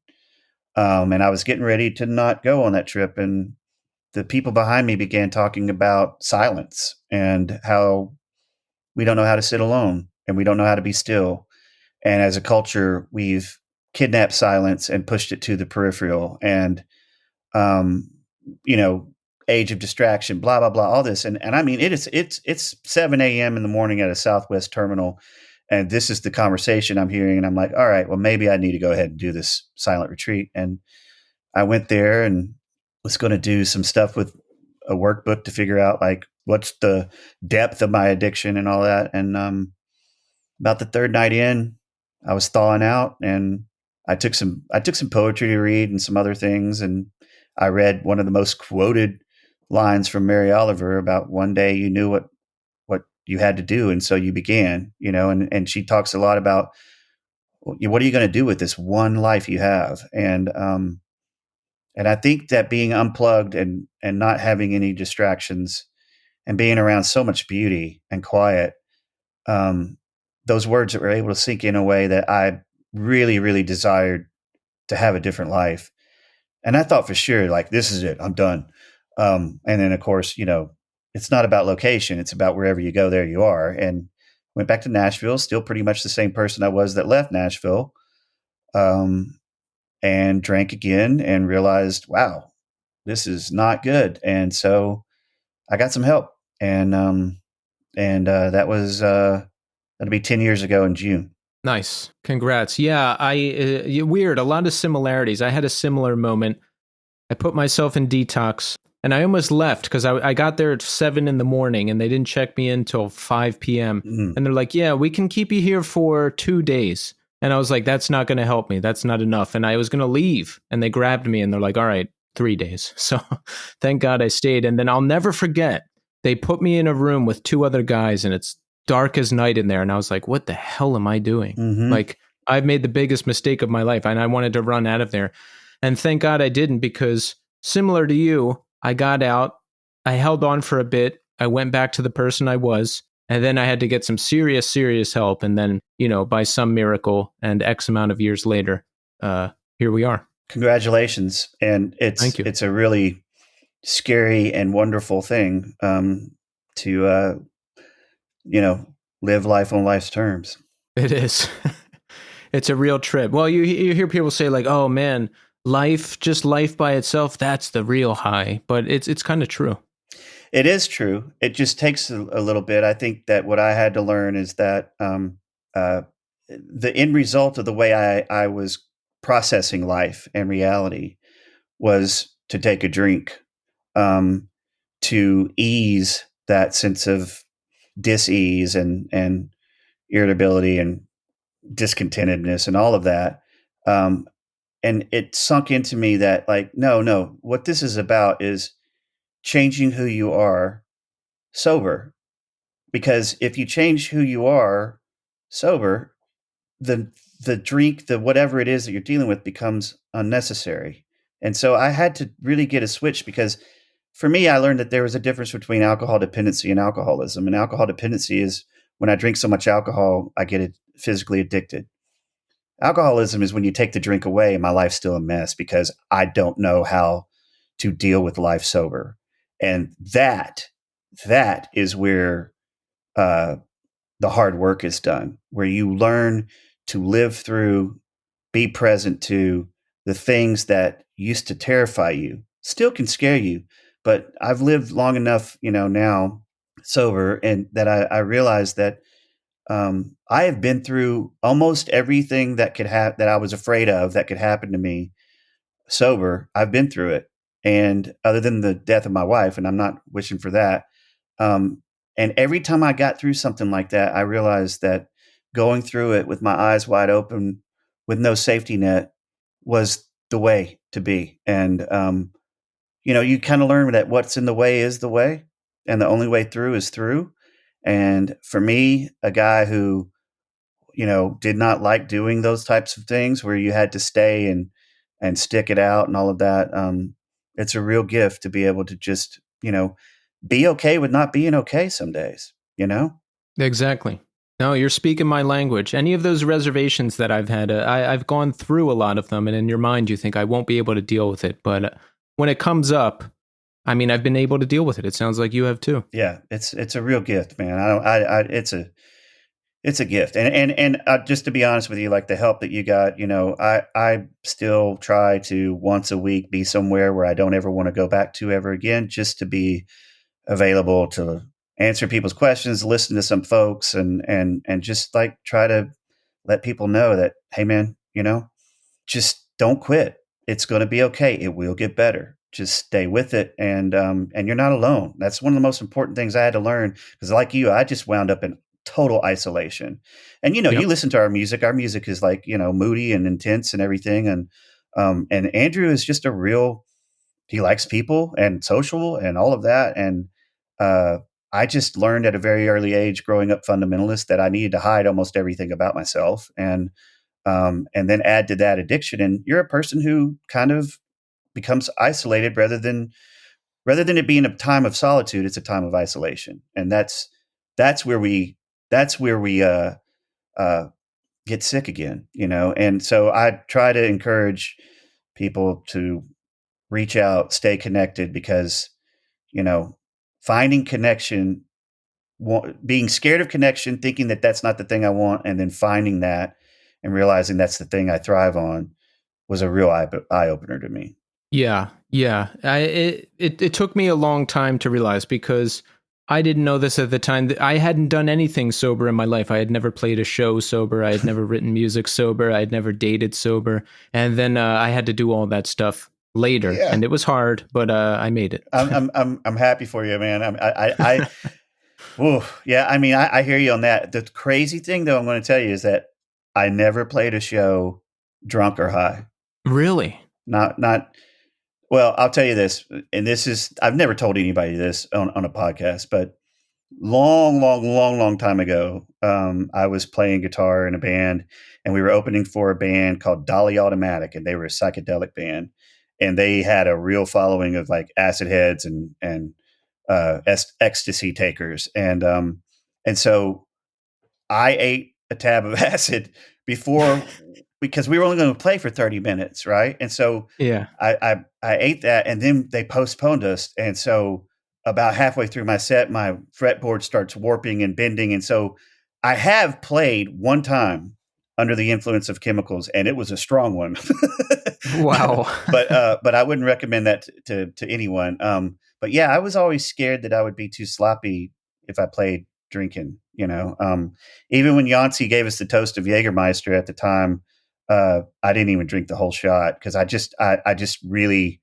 And I was getting ready to not go on that trip, and the people behind me began talking about silence and how we don't know how to sit alone and we don't know how to be still. And as a culture, we've kidnapped silence and pushed it to the peripheral. And um, you know, age of distraction, blah blah blah, all this, and I mean, it's 7 a.m. in the morning at a Southwest terminal, and this is the conversation I'm hearing, and I'm like, all right, well, maybe I need to go ahead and do this silent retreat. And I went there and was going to do some stuff with a workbook to figure out like what's the depth of my addiction and all that. And about the third night in, I was thawing out, and I took some poetry to read and some other things, and I read one of the most quoted lines from Mary Oliver about one day you knew what you had to do, and so you began, and she talks a lot about what are you going to do with this one life you have, and I think that being unplugged and not having any distractions and being around so much beauty and quiet, those words that were able to sink in a way that I really, really desired to have a different life. And I thought for sure, like, this is it, I'm done. And then, of course, it's not about location. It's about wherever you go, there you are. And went back to Nashville, still pretty much the same person I was that left Nashville, and drank again and realized, wow, this is not good. And so I got some help. And that was, that'll be 10 years ago in June. Nice. Congrats. Yeah, weird. A lot of similarities. I had a similar moment. I put myself in detox, and I almost left because I got there at 7 in the morning, and they didn't check me in until 5 p.m. And they're like, yeah, we can keep you here for 2 days. And I was like, that's not going to help me. That's not enough. And I was going to leave, and they grabbed me, and they're like, all right, 3 days. So thank God I stayed. And then I'll never forget, they put me in a room with 2 other guys, and it's dark as night in there. And I was like, what the hell am I doing? Like, I've made the biggest mistake of my life, and I wanted to run out of there. And thank God I didn't, because similar to you, I got out, I held on for a bit, I went back to the person I was, and then I had to get some serious, serious help. And then, by some miracle and X amount of years later, here we are. Congratulations. And Thank you. It's a really scary and wonderful thing to live life on life's terms. It is. It's a real trip. Well, you hear people say like, oh man, just life by itself, that's the real high. But it's kind of true. It is true. It just takes a little bit. I think that what I had to learn is that the end result of the way I was processing life and reality was to take a drink, to ease that sense of dis-ease and irritability and discontentedness and all of that. And it sunk into me that, like, no, what this is about is changing who you are sober. Because if you change who you are sober, the drink, the whatever it is that you're dealing with becomes unnecessary. And so I had to really get a switch, because for me, I learned that there was a difference between alcohol dependency and alcoholism. And alcohol dependency is when I drink so much alcohol, I get physically addicted. Alcoholism is when you take the drink away and my life's still a mess because I don't know how to deal with life sober. And that is where the hard work is done, where you learn to live through, be present to the things that used to terrify you, still can scare you. But I've lived long enough, now sober, and that I realized that I have been through almost everything that could that I was afraid of that could happen to me sober. I've been through it. And other than the death of my wife, and I'm not wishing for that. And every time I got through something like that, I realized that going through it with my eyes wide open, with no safety net, was the way to be. And, you kind of learn that what's in the way is the way, and the only way through is through. And for me, a guy who, did not like doing those types of things where you had to stay and stick it out and all of that, it's a real gift to be able to just be okay with not being okay some days, Exactly. No, you're speaking my language. Any of those reservations that I've had, I've gone through a lot of them, and in your mind, you think I won't be able to deal with it. But when it comes up, I mean, I've been able to deal with it. It sounds like you have too. Yeah, it's a real gift, man. It's a gift. And just to be honest with you, like the help that you got, I still try to once a week be somewhere where I don't ever want to go back to ever again, just to be available to answer people's questions, listen to some folks, and just like try to let people know that, hey man, just don't quit. It's going to be okay. It will get better. Just stay with it, and you're not alone. That's one of the most important things I had to learn, because, like you, I just wound up in total isolation. And Yep. you listen to our music. Our music is like moody and intense and everything. And Andrew is just a real. He likes people and social and all of that. And uh, I just learned at a very early age, growing up fundamentalist, that I needed to hide almost everything about myself. And then add to that addiction, and you're a person who kind of becomes isolated rather than it being a time of solitude. It's a time of isolation, and that's where we uh, get sick again, And so I try to encourage people to reach out, stay connected, because finding connection, being scared of connection, thinking that that's not the thing I want, and then finding that and realizing that's the thing I thrive on, was a real eye opener to me. Yeah, yeah. It took me a long time to realize, because I didn't know this at the time. I hadn't done anything sober in my life. I had never played a show sober. I had never written music sober. I had never dated sober. And then I had to do all that stuff later, Yeah, and it was hard, but I made it. I'm happy for you, man. Ooh, yeah. I mean, I hear you on that. The crazy thing, though, I'm going to tell you, is that I never played a show drunk or high. Really? Not. Well, I'll tell you this, and this is, I've never told anybody this on a podcast, but long, long, long, long time ago, I was playing guitar in a band, and we were opening for a band called Dolly Automatic, and they were a psychedelic band, and they had a real following of like acid heads and ecstasy takers, and so I ate a tab of acid before, because we were only going to play for 30 minutes, right? And so Yeah. I ate that, and then they postponed us. And so about halfway through my set, my fretboard starts warping and bending. And so I have played one time under the influence of chemicals, and it was a strong one. Wow. but I wouldn't recommend that to anyone. But yeah, I was always scared that I would be too sloppy if I played drinking, even when Jónsi gave us the toast of Jägermeister at the time, I didn't even drink the whole shot, because I just really,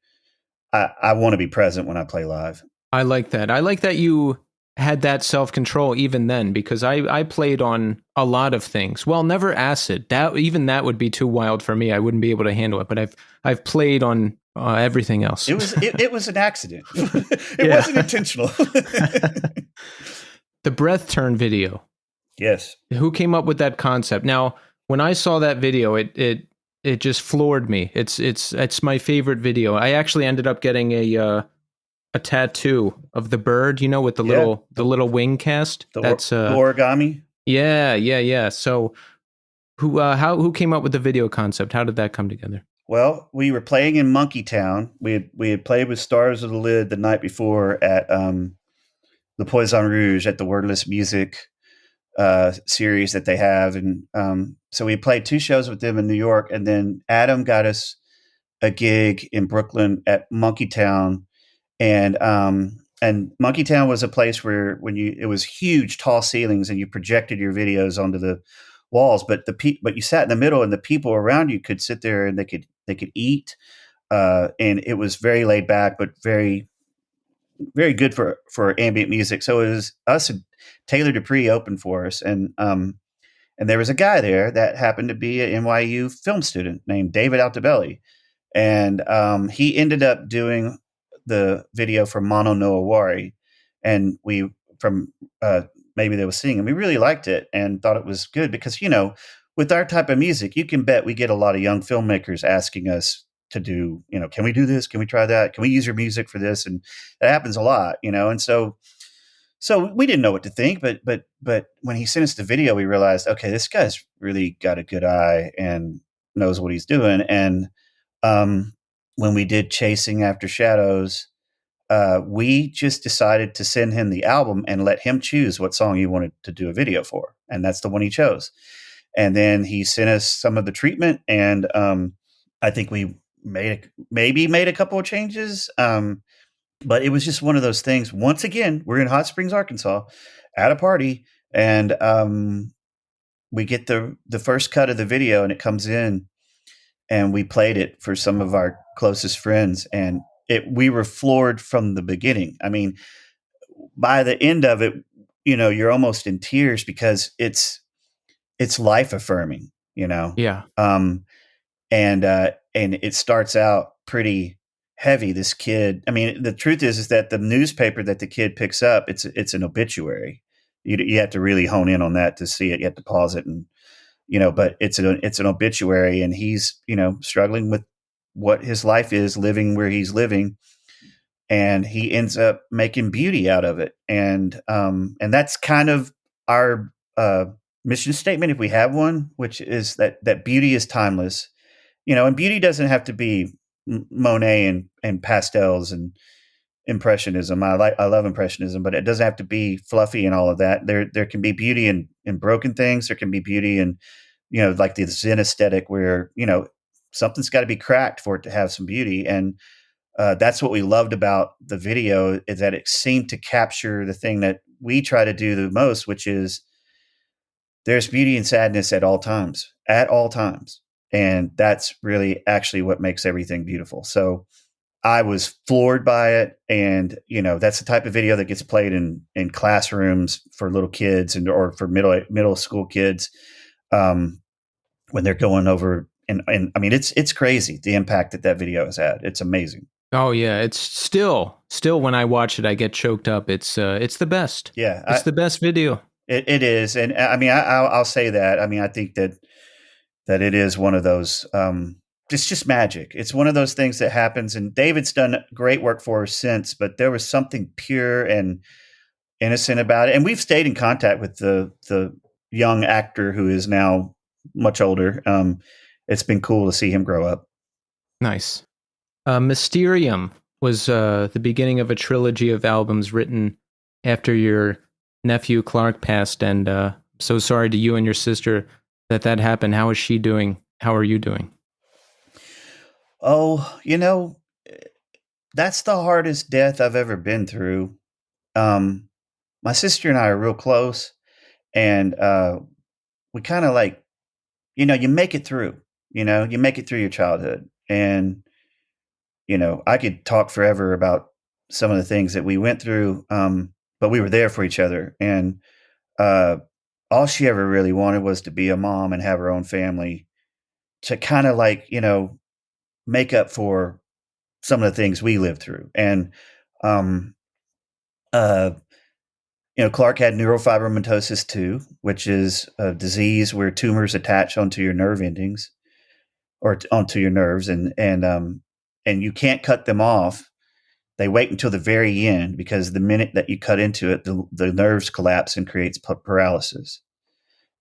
I want to be present when I play live. I like that. I like that you had that self-control even then, because I played on a lot of things. Well, never acid. That would be too wild for me. I wouldn't be able to handle it. But I've played on everything else. It was an accident. It wasn't intentional. The Breathturn video. Yes. Who came up with that concept? Now, when I saw that video, it just floored me. It's my favorite video. I actually ended up getting a tattoo of the bird, with the little wing cast. That's the origami. Yeah. So who came up with the video concept? How did that come together? Well, we were playing in Monkey Town. We had played with Stars of the Lid the night before at the Poison Rouge, at the Wordless Music series that they have, and so we played 2 shows with them in New York, and then Adam got us a gig in Brooklyn at Monkey Town, and Monkey Town was a place where it was huge, tall ceilings, and you projected your videos onto the walls, but you sat in the middle, and the people around you could sit there and they could eat, and it was very laid back, but very, very good for ambient music. So it was us and Taylor Dupree opened for us, and there was a guy there that happened to be an NYU film student named David Altobelli, and he ended up doing the video for Mono no Awari, and we from Maybe They Will Sing, and we really liked it and thought it was good, because with our type of music, you can bet we get a lot of young filmmakers asking us to do, can we do this? Can we try that? Can we use your music for this? And it happens a lot, and so we didn't know what to think, but when he sent us the video, we realized, okay, this guy's really got a good eye and knows what he's doing. And when we did Chasing After Shadows, we just decided to send him the album and let him choose what song he wanted to do a video for, and that's the one he chose. And then he sent us some of the treatment, and I think we maybe made a couple of changes. But it was just one of those things. Once again, we're in Hot Springs, Arkansas, at a party, and we get the first cut of the video, and it comes in, and we played it for some of our closest friends, and we were floored from the beginning. I mean, by the end of it, you're almost in tears because it's life affirming, Yeah. and it starts out pretty heavy. This kid, I mean, the truth is that the newspaper that the kid picks up, it's an obituary. You have to really hone in on that to see it. You have to pause it, and but it's an obituary, and he's struggling with what his life is, living where he's living, and he ends up making beauty out of it, and that's kind of our mission statement, if we have one, which is that beauty is timeless, and beauty doesn't have to be Monet and pastels and impressionism. I love impressionism, but it doesn't have to be fluffy and all of that. There can be beauty in broken things. There can be beauty in, like the Zen aesthetic, where something's got to be cracked for it to have some beauty. And that's what we loved about the video, is that it seemed to capture the thing that we try to do the most, which is there's beauty and sadness at all times, and that's really actually what makes everything beautiful. So I was floored by it. And, that's the type of video that gets played in classrooms for little kids or for middle school kids when they're going over. And I mean, it's crazy, the impact that video has had. It's amazing. Oh yeah. It's still when I watch it, I get choked up. It's the best. Yeah. It's the best video. It is. And I mean, I'll say that. I mean, I think that it is one of those, it's just magic. It's one of those things that happens, and David's done great work for us since, but there was something pure and innocent about it. And we've stayed in contact with the young actor who is now much older. It's been cool to see him grow up. Nice. Mysterium was the beginning of a trilogy of albums written after your nephew Clark passed, and so sorry to you and your sister that happened. How is she doing? How are you doing? Oh, that's the hardest death I've ever been through. My sister and I are real close, and we kind of like, you make it through, you make it through your childhood. And, I could talk forever about some of the things that we went through, but we were there for each other. And all she ever really wanted was to be a mom and have her own family, to kind of like, make up for some of the things we lived through. And, Clark had neurofibromatosis too, which is a disease where tumors attach onto your nerve endings or onto your nerves. And you can't cut them off. They wait until the very end, because the minute that you cut into it, the nerves collapse and creates paralysis.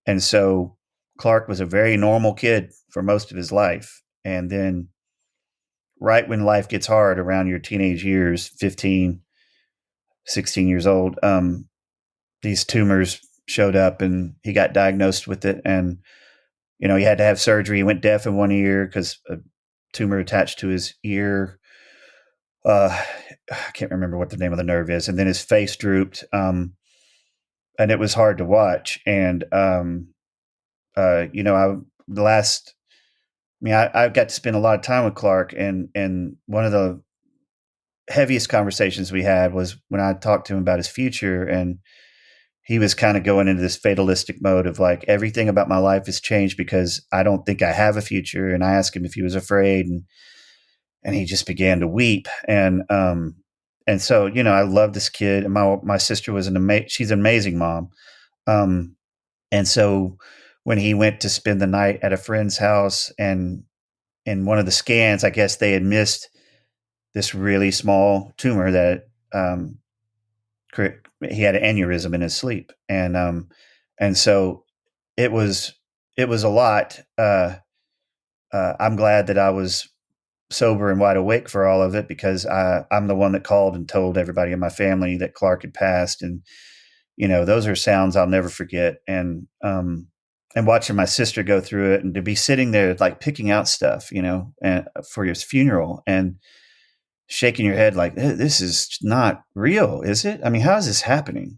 And so Clark was a very normal kid for most of his life. And then right when life gets hard, around your teenage years, 15, 16 years old, these tumors showed up, and he got diagnosed with it. And, he had to have surgery. He went deaf in one ear because a tumor attached to his ear. I can't remember what the name of the nerve is. And then his face drooped. And it was hard to watch. And, I've got to spend a lot of time with Clark, and one of the heaviest conversations we had was when I talked to him about his future, and he was kind of going into this fatalistic mode of like, everything about my life has changed because I don't think I have a future. And I asked him if he was afraid, and he just began to weep. And so, I love this kid, and my sister was she's an amazing mom. And so when he went to spend the night at a friend's house, and in one of the scans, I guess they had missed this really small tumor that he had an aneurysm in his sleep, and so it was a lot. I'm glad that I was sober and wide awake for all of it, because I'm the one that called and told everybody in my family that Clark had passed, and those are sounds I'll never forget. And watching my sister go through it, and to be sitting there like picking out stuff, and for his funeral, and shaking your head like, this is not real, is it? I mean, how is this happening?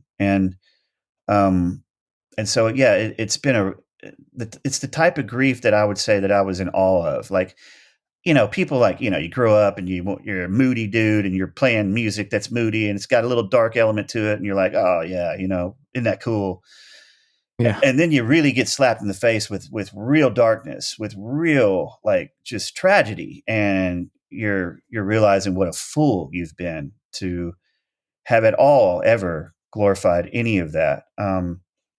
Um, and so, yeah, it's been it's the type of grief that I would say that I was in awe of. Like, people like, you grow up and you're a moody dude and you're playing music that's moody and it's got a little dark element to it. And you're like, oh yeah, isn't that cool? Yeah. And then you really get slapped in the face with real darkness, with real, like, just tragedy. And you're realizing what a fool you've been to have at all ever glorified any of that.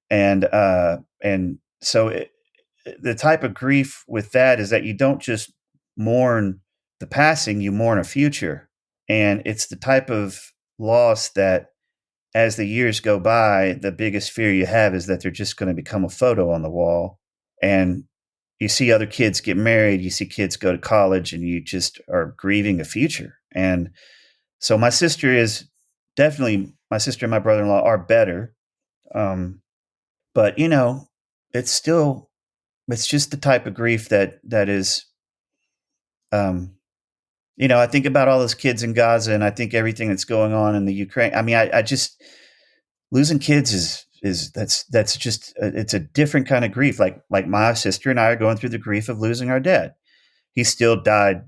And so the type of grief with that is that you don't just mourn the passing, you mourn a future. And it's the type of loss that, as the years go by, the biggest fear you have is that they're just going to become a photo on the wall. And you see other kids get married, you see kids go to college, and you just are grieving a future. And so my sister and my brother-in-law are better. But it's just the type of grief that is, I think about all those kids in Gaza, and I think everything that's going on in the Ukraine. I mean, I just, losing kids that's just, it's a different kind of grief. Like my sister and I are going through the grief of losing our dad. He still died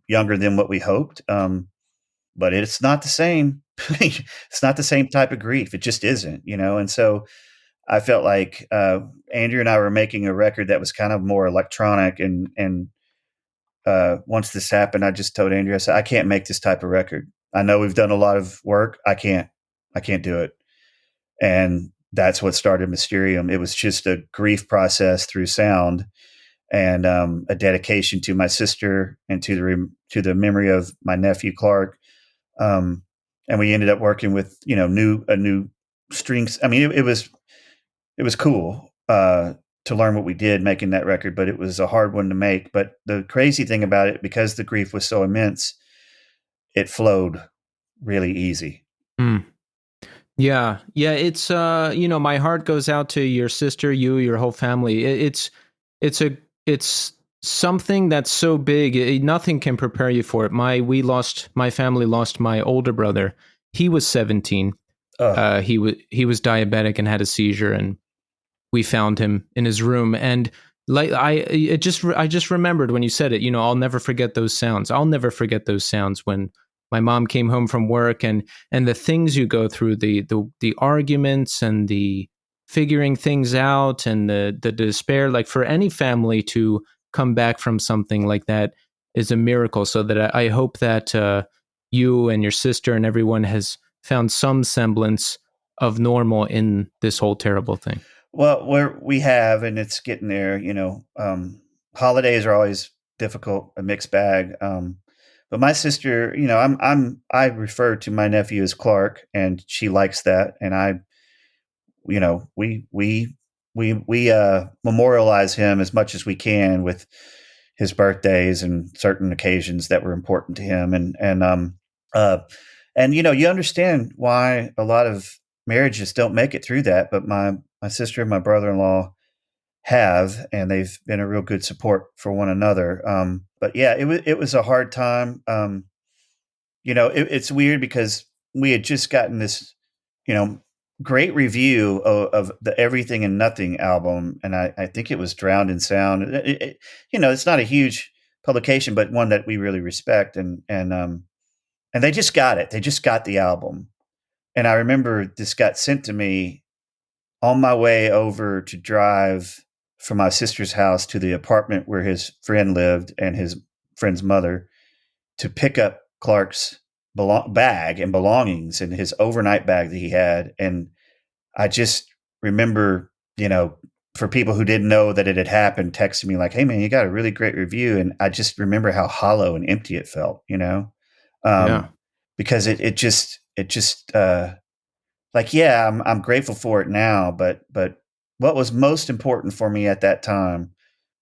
younger than what we hoped. But it's not the same. It's not the same type of grief. It just isn't, And so I felt like Andrew and I were making a record that was kind of more electronic. And once this happened, I just told Andrew, I said, I can't make this type of record. I know we've done a lot of work. I can't do it. And that's what started Mysterium. It was just a grief process through sound, and a dedication to my sister and to the memory of my nephew Clark. And we ended up working with a new strings. I mean, it was cool to learn what we did making that record, but it was a hard one to make. But the crazy thing about it, because the grief was so immense, it flowed really easy. Mm. Yeah. It's my heart goes out to your sister, your whole family. It's something that's so big. Nothing can prepare you for it. My family lost my older brother. He was 17. He was diabetic and had a seizure, and we found him in his room. And like I just remembered when you said it. I'll never forget those sounds. I'll never forget those sounds when my mom came home from work, and the things you go through, the arguments and the figuring things out, and the despair. Like, for any family to come back from something like that is a miracle. So that I hope that you and your sister and everyone has found some semblance of normal in this whole terrible thing. Well, we have, and it's getting there. Holidays are always difficult, a mixed bag. But my sister, I refer to my nephew as Clark, and she likes that. And we memorialize him as much as we can with his birthdays and certain occasions that were important to him. And you understand why a lot of marriages don't make it through that. But my sister and my brother-in-law have, and they've been a real good support for one another. But yeah, it was a hard time. It's weird because we had just gotten this, great review of the Everything and Nothing album. And I think it was Drowned in Sound. It's not a huge publication, but one that we really respect. And they just got it. They just got the album. And I remember this got sent to me on my way over to drive from my sister's house to the apartment where his friend lived and his friend's mother, to pick up Clark's bag and belongings and his overnight bag that he had. And I just remember, for people who didn't know that it had happened, texted me like, "Hey man, you got a really great review," and I just remember how hollow and empty it felt, Yeah. because it just like, yeah, I'm grateful for it now, but what was most important for me at that time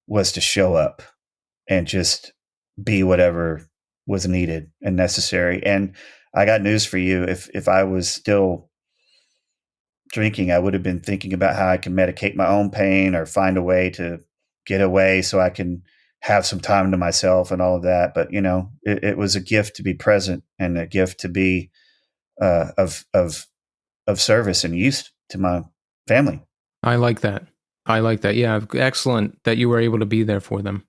was to show up and just be whatever was needed and necessary. And I got news for you. If I was still drinking, I would have been thinking about how I can medicate my own pain or find a way to get away so I can have some time to myself and all of that. But it was a gift to be present and a gift to be of service and use to my family. I like that. I like that. Yeah, excellent that you were able to be there for them.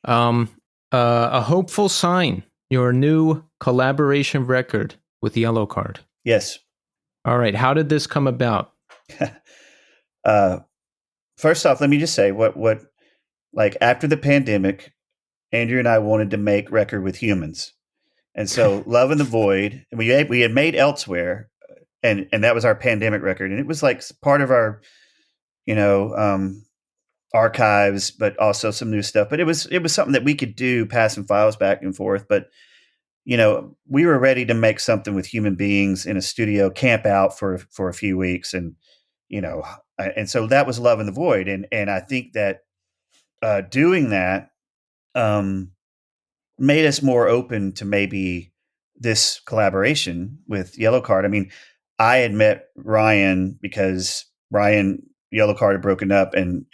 Um, a hopeful sign. Your new collaboration record with Yellowcard. Yes. All right. How did this come about? First off, let me just say what like after the pandemic, Andrew and I wanted to make record with humans. And so Love in the Void, and we had made Elsewhere, and that was our pandemic record. And it was like part of our, you know, archives, but also some new stuff. But it was something that we could do, passing files back and forth. But we were ready to make something with human beings in a studio, camp out for a few weeks, and and so that was Love in the Void, and I think that doing that made us more open to maybe this collaboration with Yellowcard. I mean, I had met Ryan because Yellowcard had broken up, and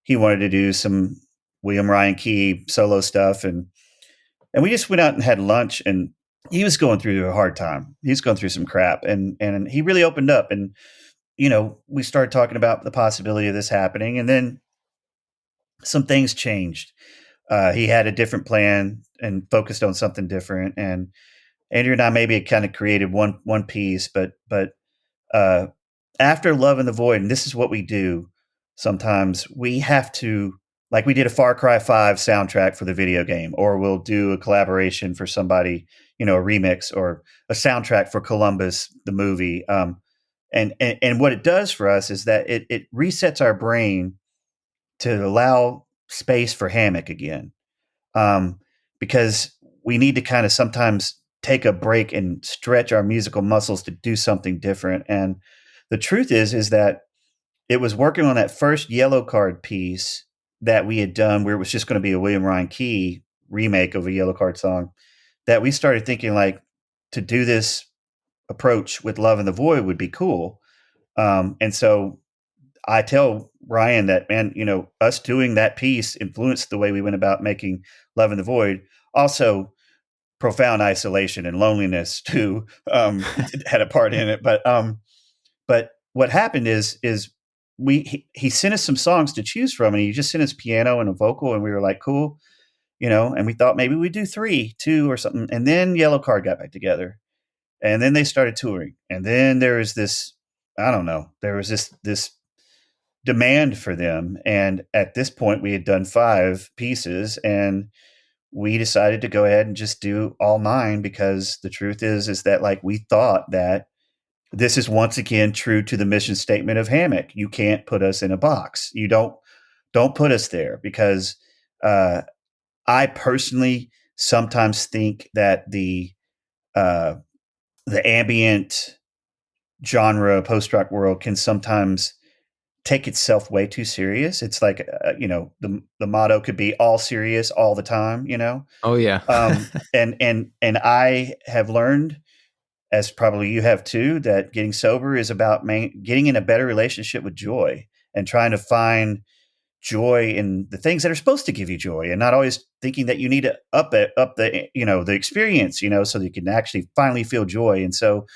he wanted to do some William Ryan Key solo stuff, and we just went out and had lunch, and he was going through a hard time. He was going through some crap, and he really opened up, and we started talking about the possibility of this happening, and then some things changed. He had a different plan and focused on something different, and Andrew and I maybe had kind of created one piece, but uh, after Love in the Void, and this is what we do sometimes, we have to, like we did a Far Cry 5 soundtrack for the video game, or we'll do a collaboration for somebody, a remix, or a soundtrack for Columbus, the movie. And what it does for us is that it resets our brain to allow space for Hammock again. Because we need to kind of sometimes take a break and stretch our musical muscles to do something different. And the truth is that it was working on that first Yellowcard piece that we had done, where it was just going to be a William Ryan Key remake of a Yellowcard song, that we started thinking like, to do this approach with Love in the Void would be cool. And so I tell Ryan that, man, us doing that piece influenced the way we went about making Love in the Void. Also, profound isolation and loneliness too had a part in it. But what happened is he sent us some songs to choose from, and he just sent us piano and a vocal, and we were like, cool, and we thought maybe we'd do 2 or something. And then Yellowcard got back together, and then they started touring, and then there was this, I don't know, there was this demand for them. And at this point we had done 5 pieces, and we decided to go ahead and just do all 9, because the truth is that, like, we thought that this is once again true to the mission statement of Hammock. You can't put us in a box. You don't put us there, because I personally sometimes think that the ambient genre post-rock world can sometimes take itself way too serious. It's like, the motto could be all serious all the time, Oh yeah. and I have learned, as probably you have too, that getting sober is about getting in a better relationship with joy, and trying to find joy in the things that are supposed to give you joy, and not always thinking that you need to up the the experience, so that you can actually finally feel joy. And so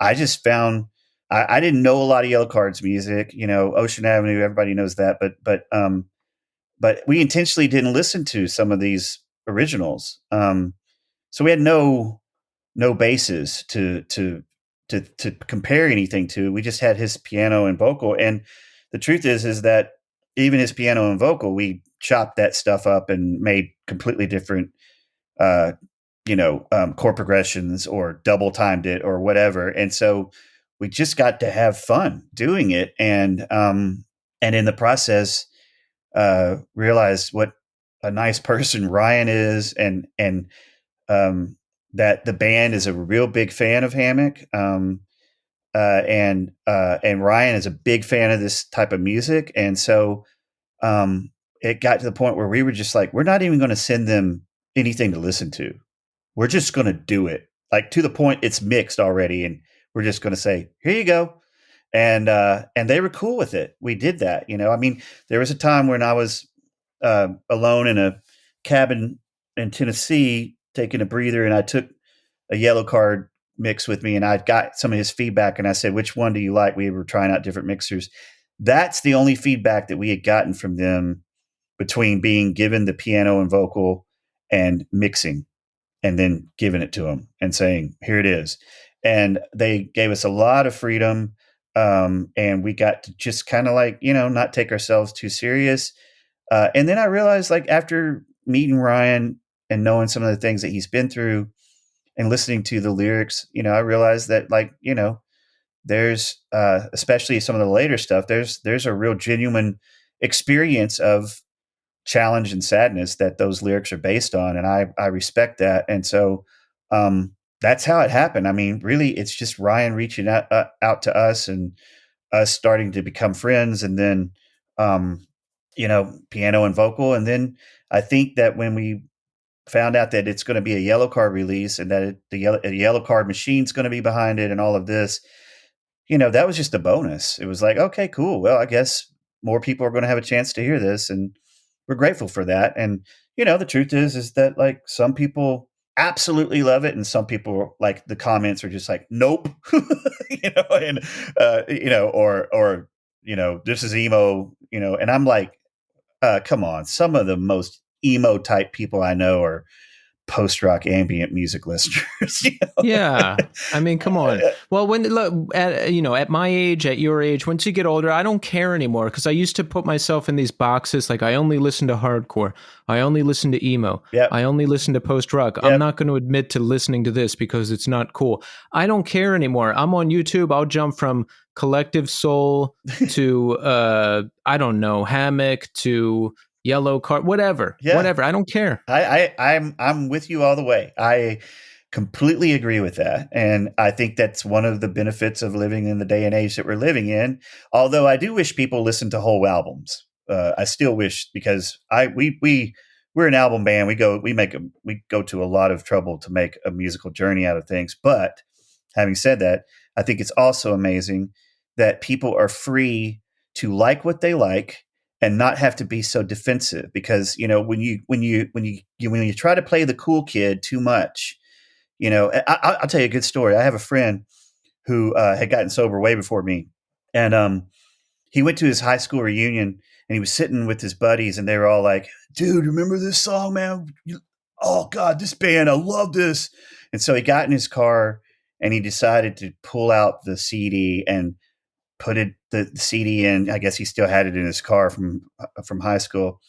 I just found, I didn't know a lot of Yellowcard's music, Ocean Avenue, everybody knows that, but we intentionally didn't listen to some of these originals. So we had no basis to compare anything to. We just had his piano and vocal, and the truth is that even his piano and vocal, we chopped that stuff up and made completely different chord progressions, or double timed it, or whatever. And so we just got to have fun doing it. And and in the process, realized what a nice person Ryan is, and that the band is a real big fan of Hammock. And Ryan is a big fan of this type of music, and so it got to the point where we were just like, we're not even going to send them anything to listen to. We're just going to do it, like to the point it's mixed already, and we're just going to say, here you go. And they were cool with it. We did that, I mean, there was a time when I was alone in a cabin in Tennessee taking a breather, and I took a Yellowcard mix with me, and I got some of his feedback, and I said, which one do you like? We were trying out different mixers. That's the only feedback that we had gotten from them between being given the piano and vocal and mixing, and then giving it to them and saying, here it is. And they gave us a lot of freedom. And we got to just kind of like, not take ourselves too serious. And then I realized, like, after meeting Ryan and knowing some of the things that he's been through and listening to the lyrics, I realized that, like, there's especially some of the later stuff, there's a real genuine experience of challenge and sadness that those lyrics are based on. And I respect that. And so that's how it happened. I mean, really, it's just Ryan reaching out to us, and us starting to become friends. And then, piano and vocal. And then I think that when we found out that it's going to be a Yellowcard release, and that a Yellowcard machine's going to be behind it and all of this, that was just a bonus. It was like, okay, cool. Well, I guess more people are going to have a chance to hear this, and we're grateful for that. And, the truth is that, like, some people absolutely love it, and some people, like, the comments are just like, nope, and, or, this is emo, and I'm like, come on. Some of the most emo type people I know are post-rock ambient music listeners. Yeah, I mean, come on. Well, when look at my age, at your age, once you get older, I don't care anymore, because I used to put myself in these boxes. Like, I only listen to hardcore, I only listen to emo, Yep. I only listen to post-rock. Yep. I'm not going to admit to listening to this because it's not cool. I don't care anymore. I'm on YouTube. I'll jump from Collective Soul to I don't know, Hammock to Yellowcard, whatever. I don't care. I'm with you all the way. I completely agree with that. And I think that's one of the benefits of living in the day and age that we're living in. Although I do wish people listen to whole albums. I still wish, because we're an album band. We go to a lot of trouble to make a musical journey out of things. But having said that, I think it's also amazing that people are free to like what they like and not have to be so defensive, because when you try to play the cool kid too much, I'll tell you a good story. I have a friend who had gotten sober way before me, and he went to his high school reunion, and he was sitting with his buddies, and they were all like, "Dude, remember this song, man? Oh God, this band, I love this." And so he got in his car, and he decided to pull out the CD and put the CD in. I guess he still had it in his car from high school.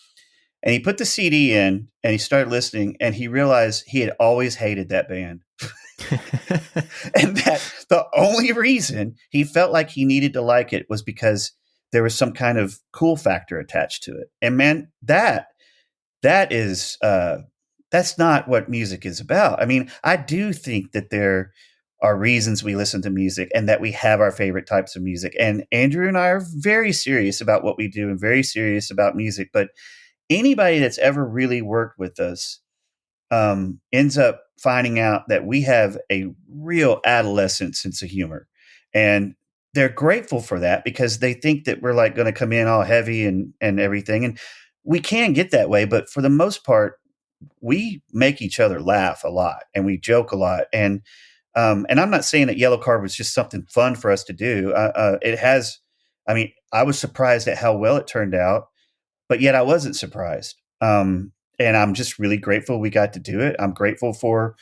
And he put the CD in, and he started listening, and he realized he had always hated that band. And that the only reason he felt like he needed to like it was because there was some kind of cool factor attached to it. And man, that is that's not what music is about. I mean, I do think that there are reasons we listen to music, and that we have our favorite types of music. And Andrew and I are very serious about what we do, and very serious about music. But anybody that's ever really worked with us ends up finding out that we have a real adolescent sense of humor. And they're grateful for that, because they think that we're like going to come in all heavy and everything. And we can get that way, but for the most part, we make each other laugh a lot, and we joke a lot. And I'm not saying that Yellowcard was just something fun for us to do. It has, I mean, I was surprised at how well it turned out, but yet I wasn't surprised. And I'm just really grateful we got to do it. I'm grateful for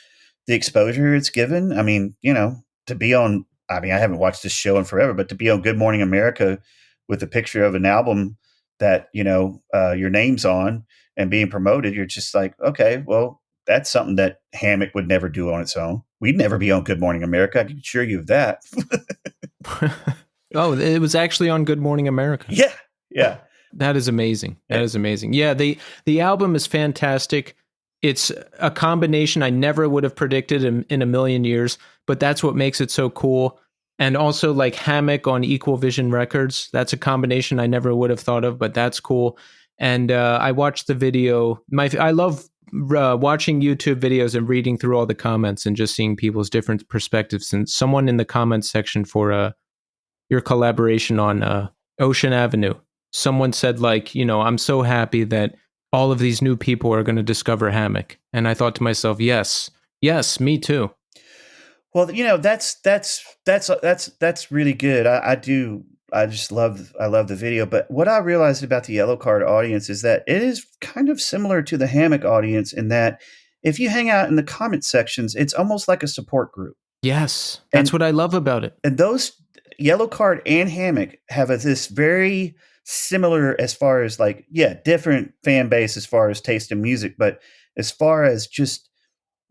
the exposure it's given. I mean, to be on, I mean, I haven't watched this show in forever, but to be on Good Morning America with a picture of an album that, your name's on and being promoted, you're just like, okay, well, that's something that Hammock would never do on its own. We'd never be on Good Morning America. I can assure you of that. Oh, it was actually on Good Morning America. Yeah. Yeah. That is amazing. That is amazing. Yeah, the album is fantastic. It's a combination I never would have predicted in a million years, but that's what makes it so cool. And also like Hammock on Equal Vision Records. That's a combination I never would have thought of, but that's cool. And I watched the video. I love watching YouTube videos and reading through all the comments and just seeing people's different perspectives. And someone in the comments section for your collaboration on Ocean Avenue, someone said like, I'm so happy that all of these new people are going to discover Hammock. And I thought to myself, yes, me too. Well, that's really good. I just I love the video. But what I realized about the Yellowcard audience is that it is kind of similar to the Hammock audience in that if you hang out in the comment sections, it's almost like a support group. Yes, that's what I love about it. And those Yellowcard and Hammock have this very similar as far as like, different fan base as far as taste in music, but as far as just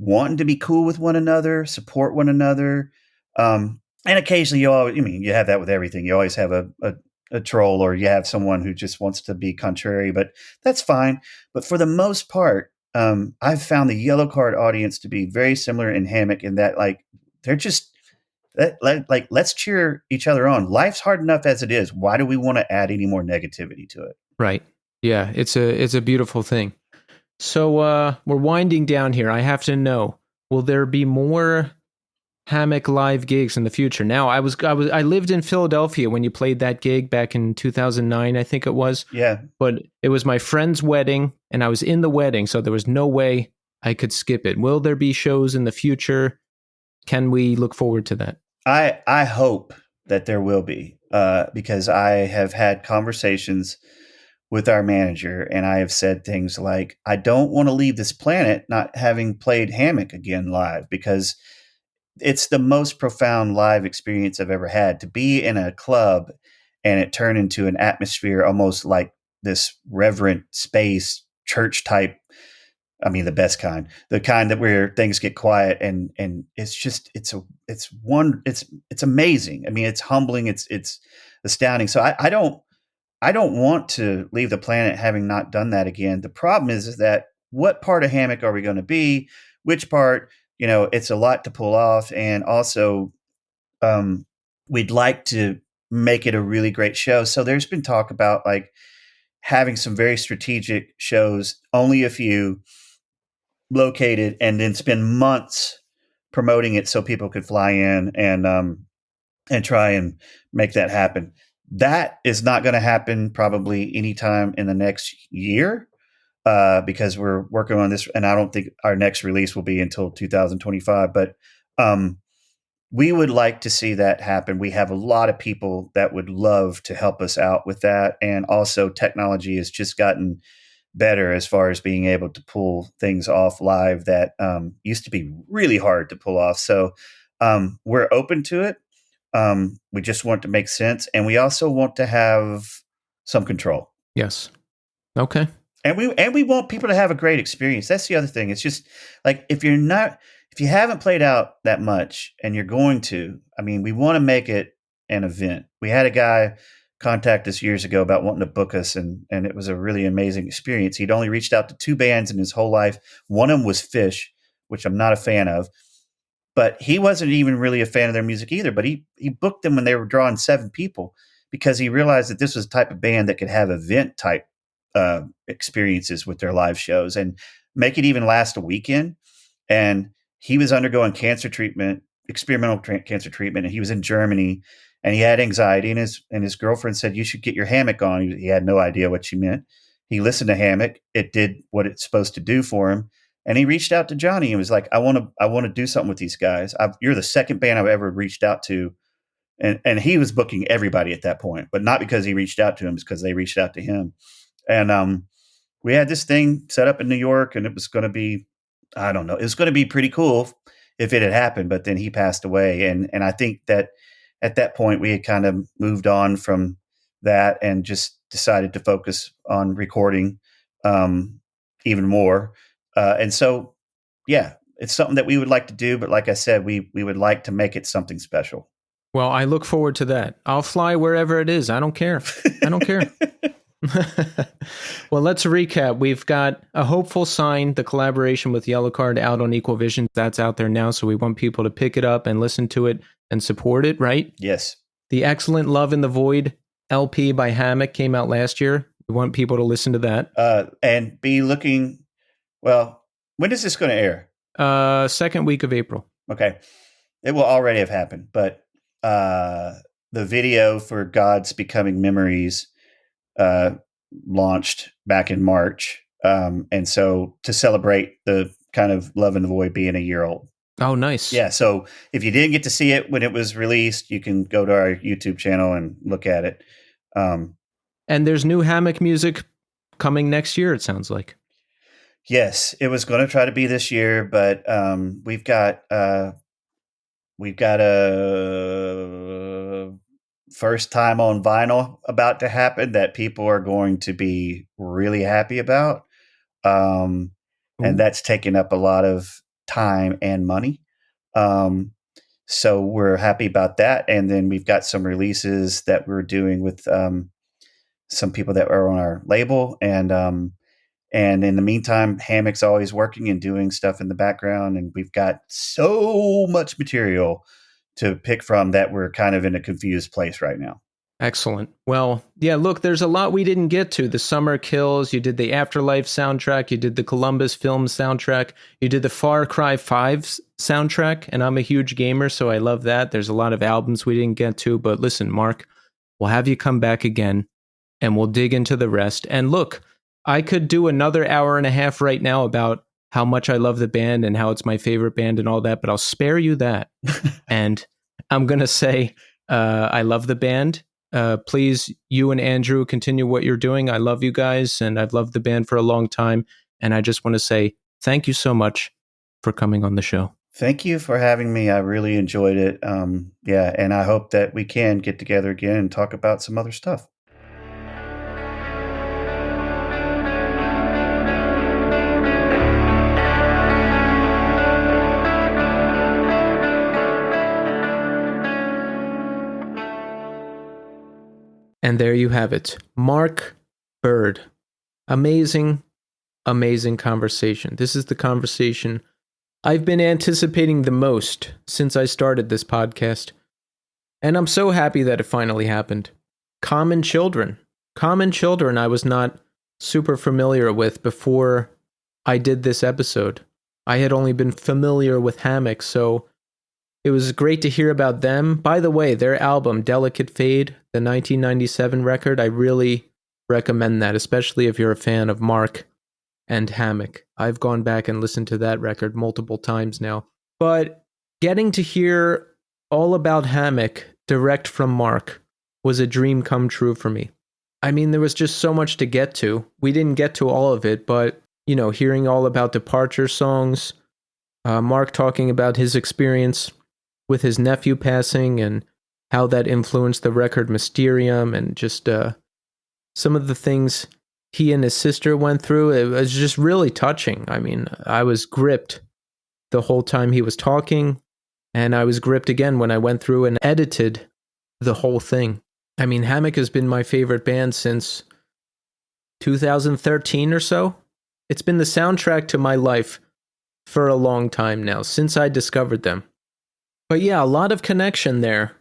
wanting to be cool with one another, support one another. And occasionally you have that with everything. You always have a troll, or you have someone who just wants to be contrary, but that's fine. But for the most part, I've found the Yellowcard audience to be very similar in Hammock in that like, they're just like, let's cheer each other on. Life's hard enough as it is. Why do we want to add any more negativity to it? Right. Yeah. It's a beautiful thing. So we're winding down here. I have to know, will there be more Hammock live gigs in the future? Now, I lived in Philadelphia when you played that gig back in 2009, I think it was. Yeah. But it was my friend's wedding, and I was in the wedding, so there was no way I could skip it. Will there be shows in the future? Can we look forward to that? I hope that there will be, because I have had conversations with our manager, and I have said things like, I don't want to leave this planet not having played Hammock again live, because it's the most profound live experience I've ever had, to be in a club and it turned into an atmosphere almost like this reverent space church type. I mean, the best kind, the kind that where things get quiet, and it's just, it's amazing. I mean, it's humbling. It's astounding. So I don't want to leave the planet having not done that again. The problem is that what part of Hammock are we going to be? Which part? It's a lot to pull off, and also we'd like to make it a really great show. So there's been talk about like having some very strategic shows, only a few, located, and then spend months promoting it so people could fly in and try and make that happen. That is not going to happen probably anytime in the next year, because we're working on this, and I don't think our next release will be until 2025. But we would like to see that happen. We have a lot of people that would love to help us out with that, and also technology has just gotten better as far as being able to pull things off live that used to be really hard to pull off. So we're open to it. We just want to make sense, and we also want to have some control. Yes. Okay. And we want people to have a great experience. That's the other thing. It's just like, if you haven't played out that much and you're going to, I mean, we want to make it an event. We had a guy contact us years ago about wanting to book us, and it was a really amazing experience. He'd only reached out to 2 bands in his whole life. One of them was Fish, which I'm not a fan of, but he wasn't even really a fan of their music either. But he booked them when they were drawing 7 people, because he realized that this was the type of band that could have event type experiences with their live shows and make it even last a weekend. And he was undergoing cancer treatment, experimental cancer treatment, and he was in Germany, and he had anxiety, and his girlfriend said, "You should get your Hammock on." He had no idea what she meant. He listened to Hammock. It did what it's supposed to do for him. And he reached out to Johnny and was like, I want to do something with these guys. You're the second band I've ever reached out to. And he was booking everybody at that point, but not because he reached out to him, it's because they reached out to him. And we had this thing set up in New York, and it was going to be, I don't know, it was going to be pretty cool if it had happened, but then he passed away. And I think that at that point we had kind of moved on from that and just decided to focus on recording even more. And so, yeah, it's something that we would like to do. But like I said, we would like to make it something special. Well, I look forward to that. I'll fly wherever it is. I don't care. I don't care. Well, let's recap. We've got A Hopeful Sign, the collaboration with Yellowcard, out on Equal Vision. That's out there now, so we want people to pick it up and listen to it and support it, right? Yes. The excellent Love in the Void LP by Hammock came out last year. We want people to listen to that. And be looking, well, when is this going to air? Second week of April. Okay. It will already have happened, but the video for God's Becoming Memories launched back in March. And so to celebrate the kind of Love in the Void being a year old. Oh, nice. Yeah. So if you didn't get to see it when it was released, you can go to our YouTube channel and look at it. And there's new Hammock music coming next year, it sounds like. Yes, it was going to try to be this year, but we've got a first time on vinyl about to happen that people are going to be really happy about. And that's taken up a lot of time and money. So we're happy about that. And then we've got some releases that we're doing with some people that are on our label. And in the meantime, Hammock's always working and doing stuff in the background. And we've got so much material to pick from that we're kind of in a confused place right now. Excellent. Well, yeah, look, there's a lot we didn't get to. The Summer Kills, you did the Afterlife soundtrack, you did the Columbus film soundtrack, you did the Far Cry 5 soundtrack, and I'm a huge gamer, so I love that. There's a lot of albums we didn't get to, but listen, Mark, we'll have you come back again, and we'll dig into the rest. And look, I could do another hour and a half right now about how much I love the band and how it's my favorite band and all that, but I'll spare you that. And I'm going to say I love the band. Please, you and Andrew, continue what you're doing. I love you guys, and I've loved the band for a long time. And I just want to say thank you so much for coming on the show. Thank you for having me. I really enjoyed it. Yeah, and I hope that we can get together again and talk about some other stuff. And there you have it. Marc Byrd. Amazing, amazing conversation. This is the conversation I've been anticipating the most since I started this podcast. And I'm so happy that it finally happened. Common Children. Common Children I was not super familiar with before I did this episode. I had only been familiar with Hammock, so it was great to hear about them. By the way, their album, Delicate Fade, the 1997 record, I really recommend that, especially if you're a fan of Marc and Hammock. I've gone back and listened to that record multiple times now. But getting to hear all about Hammock direct from Marc was a dream come true for me. I mean, there was just so much to get to. We didn't get to all of it, but, you know, hearing all about Departure songs, Marc talking about his experience with his nephew passing and how that influenced the record Mysterium, and just some of the things he and his sister went through. It was just really touching. I mean, I was gripped the whole time he was talking, and I was gripped again when I went through and edited the whole thing. I mean, Hammock has been my favorite band since 2013 or so. It's been the soundtrack to my life for a long time now, since I discovered them. But yeah, a lot of connection there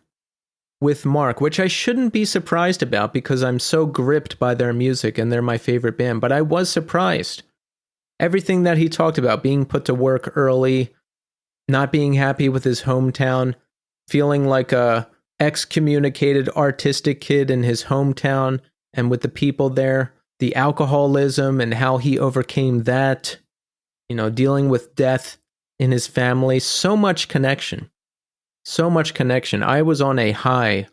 with Marc, which I shouldn't be surprised about because I'm so gripped by their music and they're my favorite band. But I was surprised. Everything that he talked about, being put to work early, not being happy with his hometown, feeling like a excommunicated artistic kid in his hometown and with the people there, the alcoholism and how he overcame that, you know, dealing with death in his family. So much connection. So much connection. I was on a high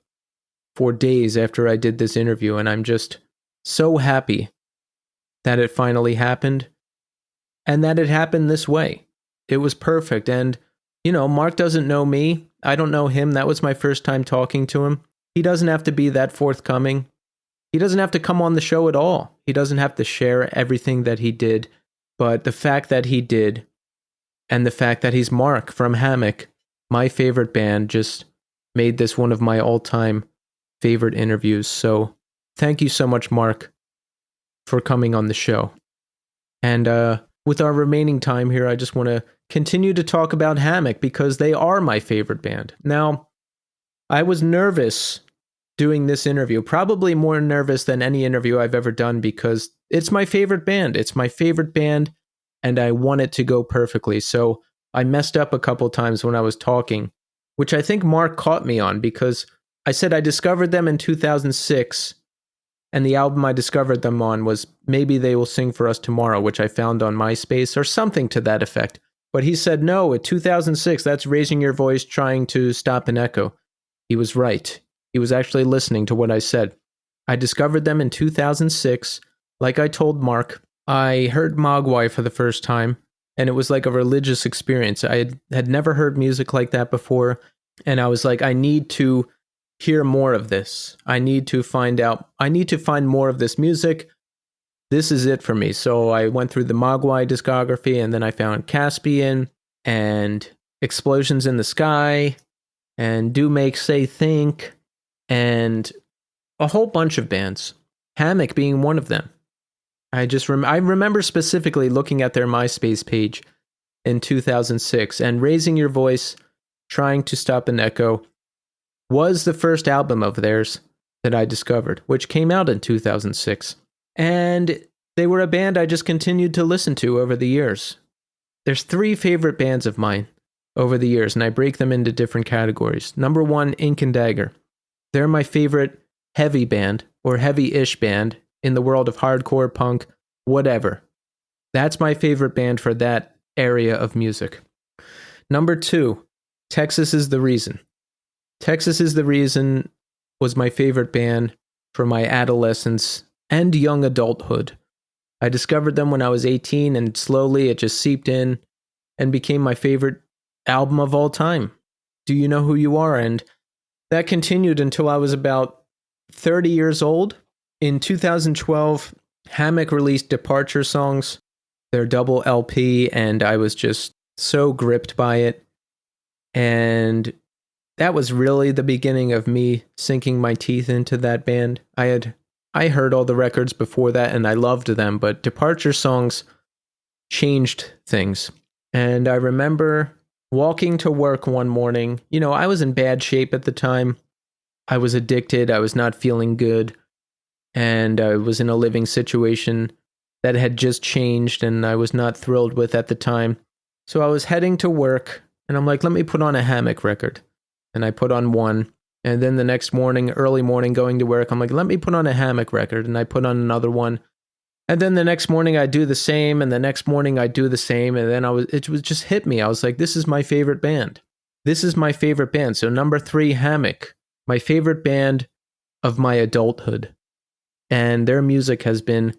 for days after I did this interview, and I'm just so happy that it finally happened and that it happened this way. It was perfect. And, you know, Marc doesn't know me. I don't know him. That was my first time talking to him. He doesn't have to be that forthcoming. He doesn't have to come on the show at all. He doesn't have to share everything that he did. But the fact that he did, and the fact that he's Marc from Hammock, my favorite band, just made this one of my all-time favorite interviews. So thank you so much, Marc, for coming on the show. And with our remaining time here, I just want to continue to talk about Hammock because they are my favorite band. Now, I was nervous doing this interview, probably more nervous than any interview I've ever done because it's my favorite band. It's my favorite band, and I want it to go perfectly. So I messed up a couple times when I was talking, which I think Marc caught me on because I said I discovered them in 2006, and the album I discovered them on was Maybe They Will Sing For Us Tomorrow, which I found on Myspace or something to that effect. But he said, no, at 2006, that's Raising Your Voice Trying to Stop an Echo. He was right. He was actually listening to what I said. I discovered them in 2006. Like I told Marc, I heard Mogwai for the first time, and it was like a religious experience. I had never heard music like that before, and I was like, I need to hear more of this. I need to find more of this music. This is it for me. So I went through the Mogwai discography, and then I found Caspian and Explosions in the Sky and Do Make Say Think and a whole bunch of bands, Hammock being one of them. I remember specifically looking at their MySpace page in 2006, and Raising Your Voice Trying to Stop an Echo was the first album of theirs that I discovered, which came out in 2006. And they were a band I just continued to listen to over the years. There's 3 favorite bands of mine over the years, and I break them into different categories. Number 1, Ink and Dagger. They're my favorite heavy band, or heavy-ish band, in the world of hardcore, punk, whatever. That's my favorite band for that area of music. Number 2, Texas Is the Reason. Texas Is the Reason was my favorite band for my adolescence and young adulthood. I discovered them when I was 18, and slowly it just seeped in and became my favorite album of all time. Do You Know Who You Are? And that continued until I was about 30 years old. In 2012, Hammock released Departure Songs, their double LP, and I was just so gripped by it. And that was really the beginning of me sinking my teeth into that band. I heard all the records before that and I loved them, but Departure Songs changed things. And I remember walking to work one morning. You know, I was in bad shape at the time. I was addicted. I was not feeling good. And I was in a living situation that had just changed and I was not thrilled with at the time. So I was heading to work and I'm like, let me put on a Hammock record. And I put on one. And then the next morning, early morning, going to work, I'm like, let me put on a Hammock record. And I put on another one. And then the next morning I do the same. And the next morning I do the same. And then it was just hit me. I was like, this is my favorite band. This is my favorite band. So number 3, Hammock, my favorite band of my adulthood. And their music has been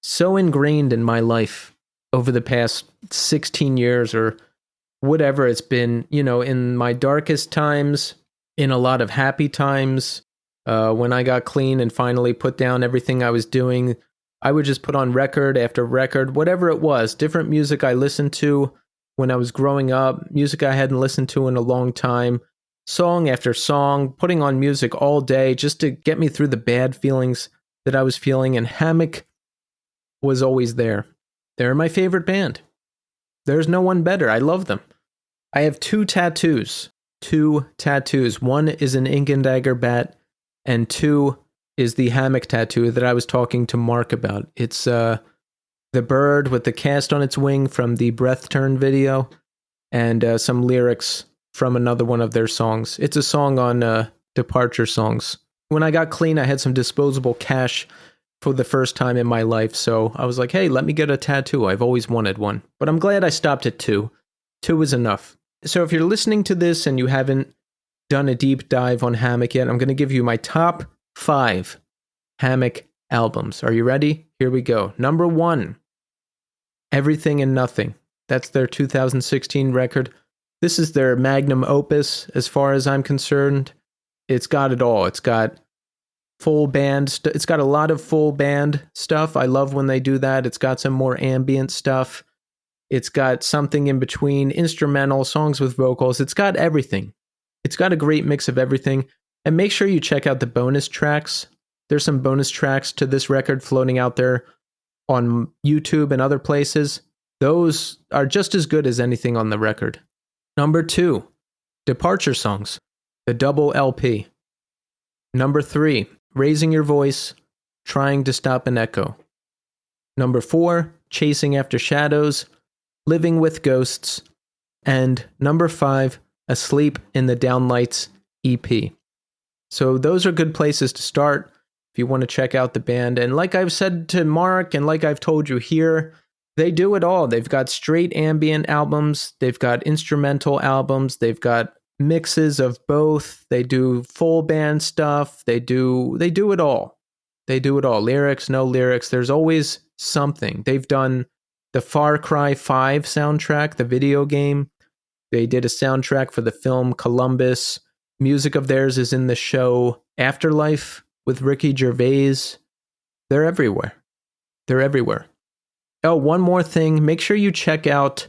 so ingrained in my life over the past 16 years or whatever it's been, you know, in my darkest times, in a lot of happy times, when I got clean and finally put down everything I was doing, I would just put on record after record, whatever it was, different music I listened to when I was growing up, music I hadn't listened to in a long time, song after song, putting on music all day just to get me through the bad feelings that I was feeling, and Hammock was always there. They're my favorite band. There's no one better. I love them. I have 2 tattoos. 2 tattoos. One is an Ink and Dagger bat, and 2 is the Hammock tattoo that I was talking to Marc about. It's the bird with the cast on its wing from the Breathturn video, and some lyrics from another one of their songs. It's a song on Departure Songs. When I got clean, I had some disposable cash for the first time in my life, so I was like, hey, let me get a tattoo. I've always wanted one. But I'm glad I stopped at 2. 2 is enough. So if you're listening to this and you haven't done a deep dive on Hammock yet, I'm going to give you my top 5 Hammock albums. Are you ready? Here we go. Number 1, Everything and Nothing. That's their 2016 record. This is their magnum opus, as far as I'm concerned. It's got it all. It's got full band. It's got a lot of full band stuff. I love when they do that. It's got some more ambient stuff. It's got something in between, instrumental, songs with vocals. It's got everything. It's got a great mix of everything. And make sure you check out the bonus tracks. There's some bonus tracks to this record floating out there on YouTube and other places. Those are just as good as anything on the record. Number 2, Departure Songs, the double LP. Number 3, Raising Your Voice, Trying to Stop an Echo. Number 4, Chasing After Shadows, Living with Ghosts. And number 5, Asleep in the Downlights EP. So those are good places to start if you want to check out the band. And like I've said to Mark, and like I've told you here, they do it all. They've got straight ambient albums, they've got instrumental albums, they've got mixes of both, they do full band stuff, they do it all. They do it all. Lyrics, no lyrics, there's always something. They've done the Far Cry 5 soundtrack, the video game. They did a soundtrack for the film Columbus. Music of theirs is in the show Afterlife with Ricky Gervais. They're everywhere. They're everywhere. Oh, one more thing. Make sure you check out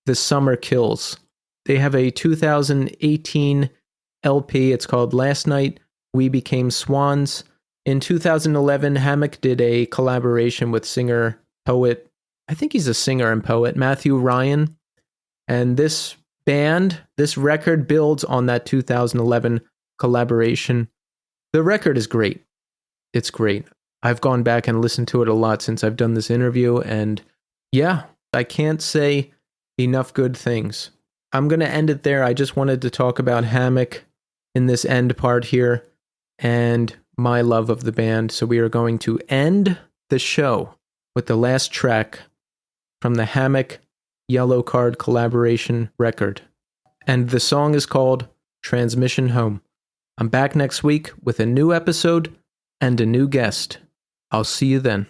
The Summer Kills. They have a 2018 LP. It's called Last Night We Became Swans. In 2011, Hammock did a collaboration with singer-poet, I think he's a singer and poet, Matthew Ryan. And this record builds on that 2011 collaboration. The record is great. It's great. I've gone back and listened to it a lot since I've done this interview, and yeah, I can't say enough good things. I'm going to end it there. I just wanted to talk about Hammock in this end part here, and my love of the band. So we are going to end the show with the last track from the Hammock Yellowcard collaboration record. And the song is called Transmission Home. I'm back next week with a new episode and a new guest. I'll see you then.